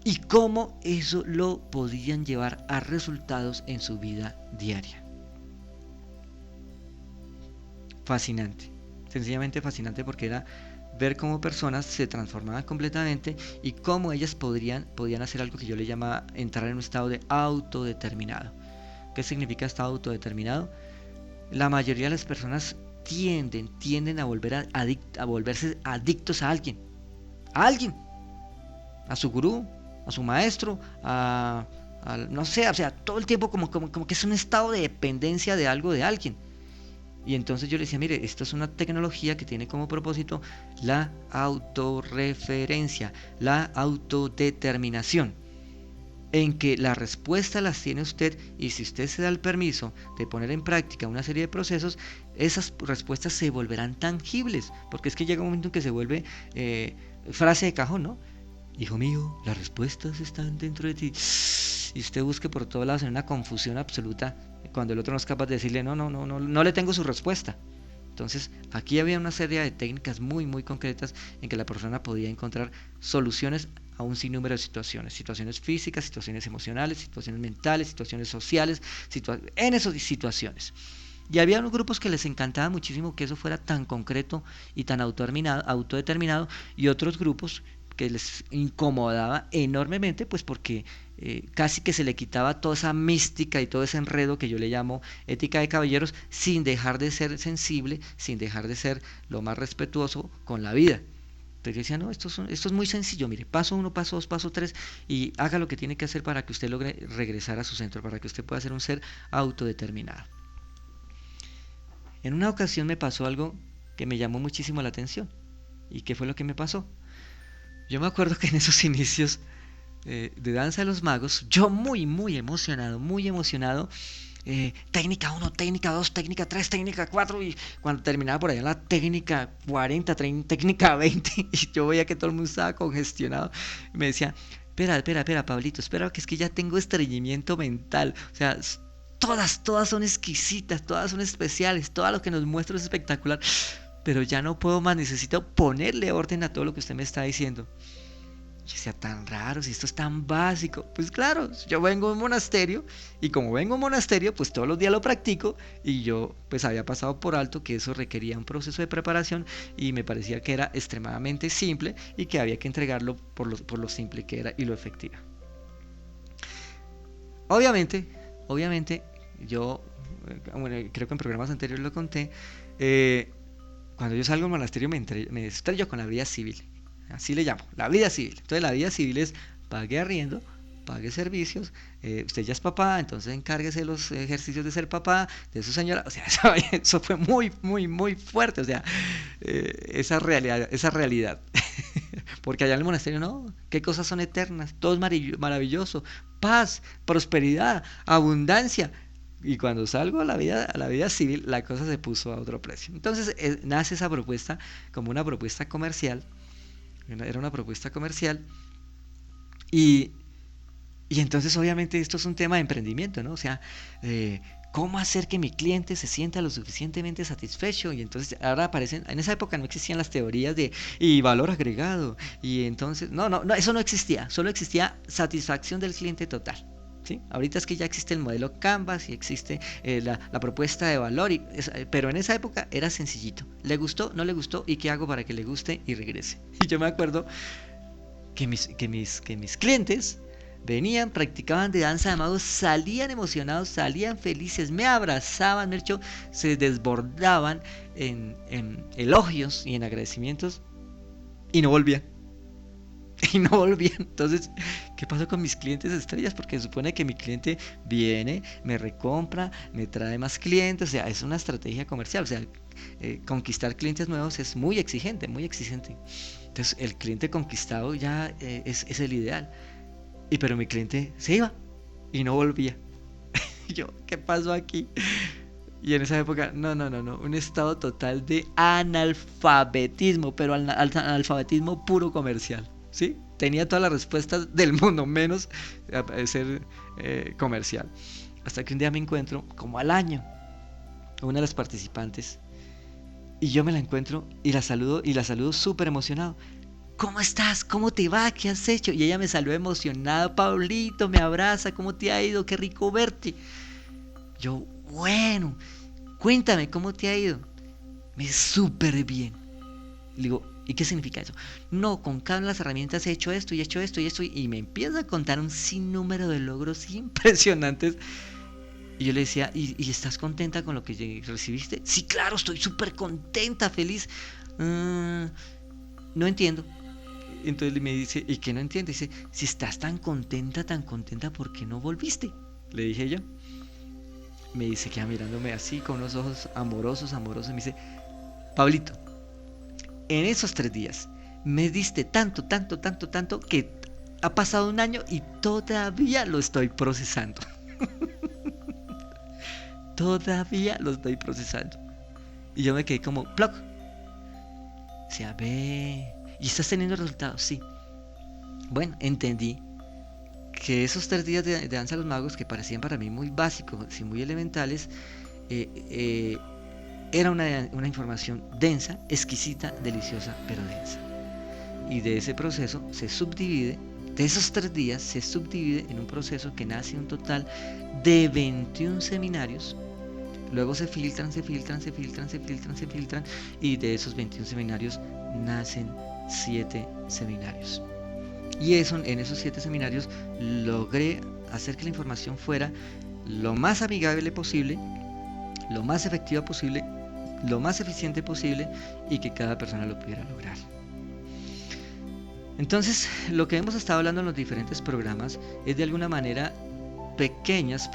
y cómo eso lo podían llevar a resultados en su vida diaria. Fascinante, sencillamente fascinante, porque era ver cómo personas se transformaban completamente y cómo ellas podían hacer algo que yo le llamaba entrar en un estado de autodeterminado. ¿Qué significa estado autodeterminado? La mayoría de las personas tienden a volverse adictos a alguien, a su gurú, a su maestro, no sé, o sea, todo el tiempo como que es un estado de dependencia de algo, de alguien. Y entonces yo le decía, mire, esto es una tecnología que tiene como propósito la autorreferencia, la autodeterminación, en que la respuesta las tiene usted, y si usted se da el permiso de poner en práctica una serie de procesos, esas respuestas se volverán tangibles, porque es que llega un momento en que se vuelve frase de cajón, ¿no? Hijo mío, las respuestas están dentro de ti. Y usted busque por todos lados en una confusión absoluta, cuando el otro no es capaz de decirle no le tengo su respuesta. Entonces aquí había una serie de técnicas muy muy concretas en que la persona podía encontrar soluciones a un sinnúmero de situaciones físicas, situaciones emocionales, situaciones mentales, situaciones sociales, en esas situaciones. Y había unos grupos que les encantaba muchísimo que eso fuera tan concreto y tan autodeterminado, y otros grupos que les incomodaba enormemente, pues porque casi que se le quitaba toda esa mística y todo ese enredo que yo le llamo ética de caballeros, sin dejar de ser sensible, sin dejar de ser lo más respetuoso con la vida. Entonces yo decía, no, esto es muy sencillo, mire, paso 1, paso 2, paso 3, y haga lo que tiene que hacer para que usted logre regresar a su centro, para que usted pueda ser un ser autodeterminado. En una ocasión me pasó algo que me llamó muchísimo la atención. ¿Y qué fue lo que me pasó? Yo me acuerdo que en esos inicios de Danza de los Magos, yo muy, muy emocionado, técnica 1, técnica 2, técnica 3, técnica 4, y cuando terminaba por allá en la técnica 40, técnica 20, y yo veía que todo el mundo estaba congestionado, y me decía, espera, Pablito, espera, que es que ya tengo estreñimiento mental, o sea, todas son exquisitas, todas son especiales, todo lo que nos muestra es espectacular, pero ya no puedo más, necesito ponerle orden a todo lo que usted me está diciendo. Yo decía, tan raro, si esto es tan básico. Pues claro, yo vengo de un monasterio, y como vengo de un monasterio, pues todos los días lo practico, y yo pues había pasado por alto que eso requería un proceso de preparación, y me parecía que era extremadamente simple y que había que entregarlo por lo simple que era y lo efectivo. Obviamente, yo, bueno, creo que en programas anteriores lo conté, cuando yo salgo del monasterio me estrello con la vida civil. Así le llamo, la vida civil. Entonces la vida civil es: pague arriendo, pague servicios, usted ya es papá, entonces encárguese de los ejercicios de ser papá, de su señora. O sea, eso fue muy, muy, muy fuerte. O sea, esa realidad. Porque allá en el monasterio, no, qué cosas son eternas, todo es maravilloso, paz, prosperidad, abundancia. Y cuando salgo a la vida civil, la cosa se puso a otro precio. Entonces nace esa propuesta como una propuesta comercial. Era una propuesta comercial, y entonces obviamente esto es un tema de emprendimiento, ¿no? O sea, cómo hacer que mi cliente se sienta lo suficientemente satisfecho. Y entonces ahora aparecen, en esa época no existían las teorías de y valor agregado, y entonces no, eso no existía, solo existía satisfacción del cliente total. ¿Sí? Ahorita es que ya existe el modelo Canvas y existe la propuesta de valor, pero en esa época era sencillito: le gustó, no le gustó, y qué hago para que le guste y regrese. Y yo me acuerdo que mis clientes venían, practicaban de danza de magos, salían emocionados, salían felices, me abrazaban, de hecho se desbordaban en elogios y en agradecimientos, y no volvían. y no volvían. Entonces, ¿qué pasó con mis clientes estrellas? Porque se supone que mi cliente viene, me recompra, me trae más clientes, o sea, es una estrategia comercial, o sea, conquistar clientes nuevos es muy exigente, muy exigente. Entonces, el cliente conquistado ya es el ideal. Y pero mi cliente se iba y no volvía. Y yo, ¿qué pasó aquí? Y en esa época, no, un estado total de analfabetismo, pero analfabetismo puro comercial, ¿sí? Tenía todas las respuestas del mundo, menos ser comercial. Hasta que un día me encuentro, como al año, una de las participantes, y yo me la encuentro y la saludo súper emocionado. ¿Cómo estás? ¿Cómo te va? ¿Qué has hecho? Y ella me saludó emocionada, Pablito, me abraza, ¿cómo te ha ido? Qué rico verte. Yo, bueno, cuéntame, ¿cómo te ha ido? Me súper bien. Le digo, ¿y qué significa eso? No, con cada una de las herramientas he hecho esto y he hecho esto y esto. Y me empieza a contar un sinnúmero de logros impresionantes. Y yo le decía, ¿y estás contenta con lo que recibiste? Sí, claro, estoy súper contenta, feliz. No entiendo. Entonces me dice, ¿y qué no entiende? Dice, si estás tan contenta, ¿por qué no volviste? Le dije yo. Me dice, queda mirándome así, con unos ojos amorosos, amorosos. Y me dice, Pablito, en esos 3 días me diste tanto, tanto, tanto, tanto, que ha pasado un año y todavía lo estoy procesando. Todavía lo estoy procesando. Y yo me quedé como, ¡ploc! O sea, ve. ¿Y estás teniendo resultados? Sí. Bueno, entendí que esos 3 días de danza a los magos, que parecían para mí muy básicos y muy elementales, eh, eh, era una información densa, exquisita, deliciosa, pero densa. Y de ese proceso se subdivide, de esos 3 días se subdivide en un proceso que nace un total de 21 seminarios. Luego se filtran, y de esos 21 seminarios nacen 7 seminarios. Y en esos 7 seminarios logré hacer que la información fuera lo más amigable posible, lo más efectiva posible, lo más eficiente posible, y que cada persona lo pudiera lograr. Entonces, lo que hemos estado hablando en los diferentes programas es de alguna manera pequeños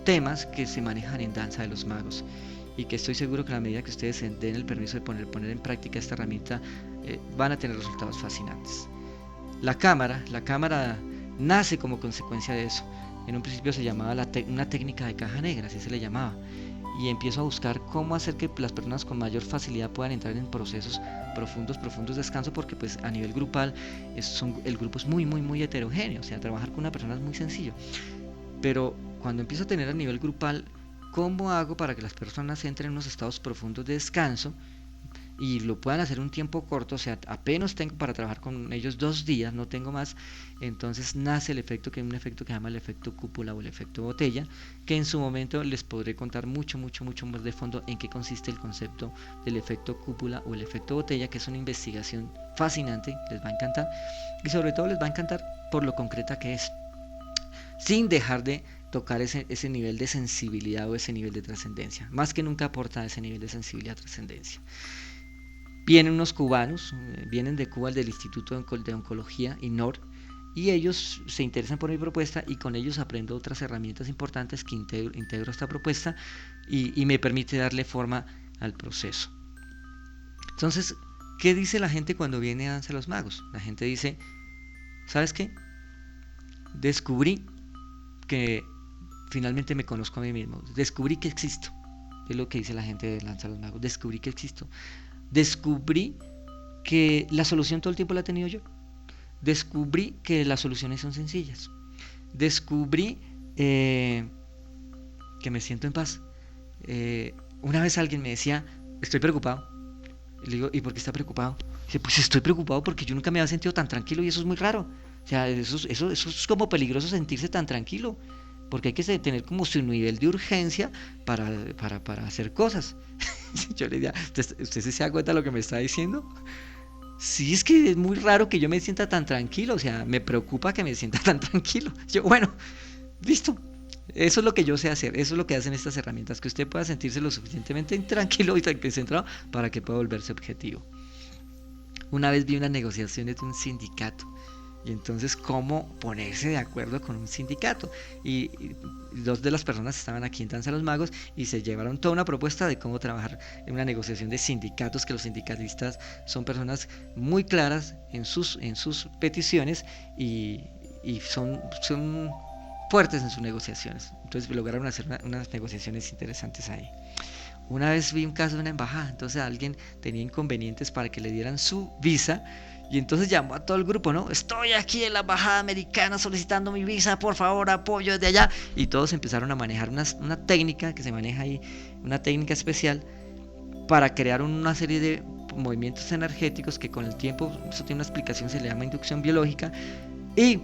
temas que se manejan en Danza de los Magos, y que estoy seguro que a la medida que ustedes se den el permiso de poner en práctica esta herramienta, van a tener resultados fascinantes. La cámara nace como consecuencia de eso. En un principio se llamaba una técnica de caja negra, así se le llamaba. Y empiezo a buscar cómo hacer que las personas con mayor facilidad puedan entrar en procesos profundos de descanso, porque pues a nivel grupal el grupo es muy, muy, muy heterogéneo. O sea, trabajar con una persona es muy sencillo. Pero cuando empiezo a tener a nivel grupal, ¿cómo hago para que las personas entren en unos estados profundos de descanso y lo puedan hacer un tiempo corto? O sea, apenas tengo para trabajar con ellos 2 días, no tengo más. Entonces nace un efecto que se llama el efecto cúpula o el efecto botella, que en su momento les podré contar mucho más de fondo en qué consiste el concepto del efecto cúpula o el efecto botella, que es una investigación fascinante, les va a encantar, y sobre todo les va a encantar por lo concreta que es, sin dejar de tocar ese nivel de sensibilidad o ese nivel de trascendencia. Más que nunca aporta ese nivel de sensibilidad y trascendencia. Vienen unos cubanos, vienen de Cuba, del Instituto de Oncología, INOR, y ellos se interesan por mi propuesta, y con ellos aprendo otras herramientas importantes que integro a esta propuesta, y me permite darle forma al proceso. Entonces, ¿qué dice la gente cuando viene a Danza de los Magos? La gente dice, ¿sabes qué? Descubrí que finalmente me conozco a mí mismo, descubrí que existo. Es lo que dice la gente de Danza de los Magos, descubrí que existo. Descubrí que la solución todo el tiempo la he tenido yo. Descubrí que las soluciones son sencillas. Descubrí que me siento en paz. Una vez alguien me decía, estoy preocupado. Y le digo, ¿y por qué está preocupado? Dice, pues estoy preocupado porque yo nunca me había sentido tan tranquilo, y eso es muy raro. O sea, eso es como peligroso, sentirse tan tranquilo, porque hay que tener como su nivel de urgencia para hacer cosas. Yo le decía, ¿usted se da cuenta de lo que me está diciendo? Sí, es que es muy raro que yo me sienta tan tranquilo, o sea, me preocupa que me sienta tan tranquilo. Yo, bueno, listo. Eso es lo que yo sé hacer, eso es lo que hacen estas herramientas, que usted pueda sentirse lo suficientemente tranquilo y centrado para que pueda volverse objetivo. una vez vi unas negociaciones de un sindicato. Y entonces, ¿cómo ponerse de acuerdo con un sindicato? Y dos de las personas estaban aquí en Danza de los Magos y se llevaron toda una propuesta de cómo trabajar en una negociación de sindicatos, que los sindicalistas son personas muy claras en sus peticiones y son fuertes en sus negociaciones. Entonces lograron hacer unas negociaciones interesantes ahí. Una vez vi un caso de una embajada, entonces alguien tenía inconvenientes para que le dieran su visa. Y entonces llamó a todo el grupo, ¿no? Estoy aquí en la embajada americana solicitando mi visa, por favor, apoyo desde allá. Y todos empezaron a manejar una técnica que se maneja ahí, una técnica especial para crear una serie de movimientos energéticos que con el tiempo, eso tiene una explicación, se le llama inducción biológica. Y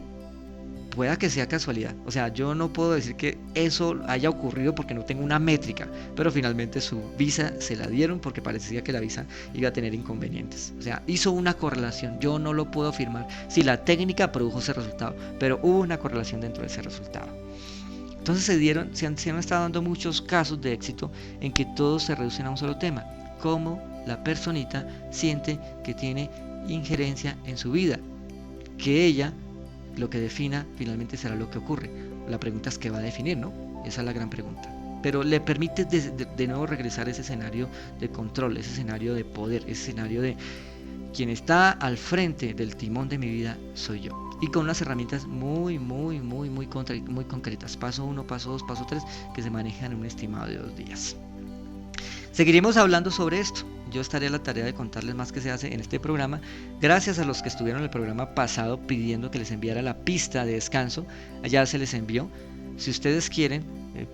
pueda que sea casualidad, o sea, yo no puedo decir que eso haya ocurrido porque no tengo una métrica, pero finalmente su visa se la dieron porque parecía que la visa iba a tener inconvenientes. O sea, hizo una correlación, yo no lo puedo afirmar si la técnica produjo ese resultado, pero hubo una correlación dentro de ese resultado. Entonces se han estado dando muchos casos de éxito en que todos se reducen a un solo tema: cómo la personita siente que tiene injerencia en su vida, que ella lo que defina finalmente será lo que ocurre. La pregunta es qué va a definir, ¿no? Esa es la gran pregunta. Pero le permite de nuevo regresar a ese escenario de control, ese escenario de poder, ese escenario de quien está al frente del timón de mi vida soy yo. Y con unas herramientas muy concretas. Paso 1, paso 2, paso 3, que se manejan en un estimado de 2 días. Seguiremos hablando sobre esto. Yo estaré a la tarea de contarles más que se hace en este programa. Gracias a los que estuvieron en el programa pasado pidiendo que les enviara la pista de descanso. Allá se les envió. Si ustedes quieren,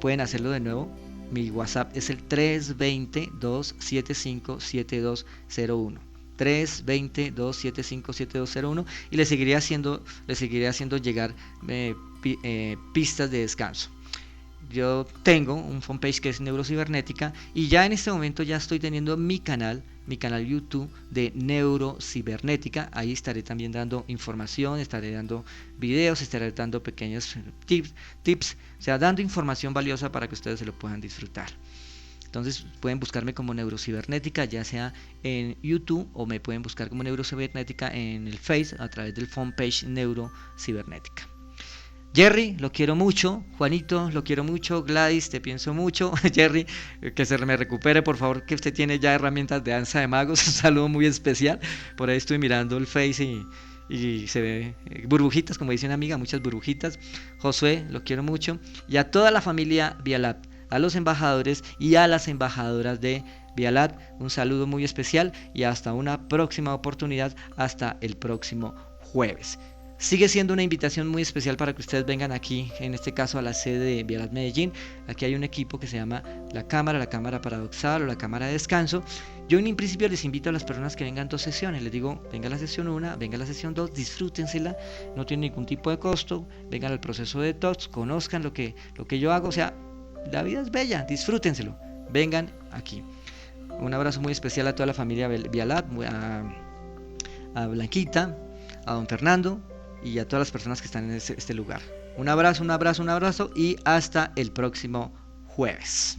pueden hacerlo de nuevo. Mi WhatsApp es el 320-275-7201. 320-275-7201 y les seguiré haciendo llegar pistas de descanso. Yo tengo un fanpage que es Neurocibernética y ya en este momento ya estoy teniendo mi canal YouTube de Neurocibernética. Ahí estaré también dando información, estaré dando videos, estaré dando pequeños tips, o sea, dando información valiosa para que ustedes se lo puedan disfrutar. Entonces pueden buscarme como Neurocibernética, ya sea en YouTube, o me pueden buscar como Neurocibernética en el Face a través del fanpage Neurocibernética. Jerry, lo quiero mucho. Juanito, lo quiero mucho. Gladys, te pienso mucho. Jerry, que se me recupere, por favor, que usted tiene ya herramientas de danza de magos. Un saludo muy especial. Por ahí estoy mirando el Face y se ve burbujitas, como dice una amiga, muchas burbujitas. Josué, lo quiero mucho. Y a toda la familia Vialab, a los embajadores y a las embajadoras de Vialab, un saludo muy especial y hasta una próxima oportunidad, hasta el próximo jueves. Sigue siendo una invitación muy especial para que ustedes vengan aquí, en este caso a la sede de Vialab Medellín. Aquí hay un equipo que se llama la cámara paradoxal o la cámara de descanso. Yo en un principio les invito a las personas que vengan 2 sesiones, les digo, venga a la sesión 1, venga a la sesión 2, disfrútensela, no tiene ningún tipo de costo, vengan al proceso de detox, conozcan lo que yo hago, o sea, la vida es bella, disfrútenselo, vengan aquí. Un abrazo muy especial a toda la familia Vialab, a Blanquita, a don Fernando y a todas las personas que están en este lugar. Un abrazo y hasta el próximo jueves.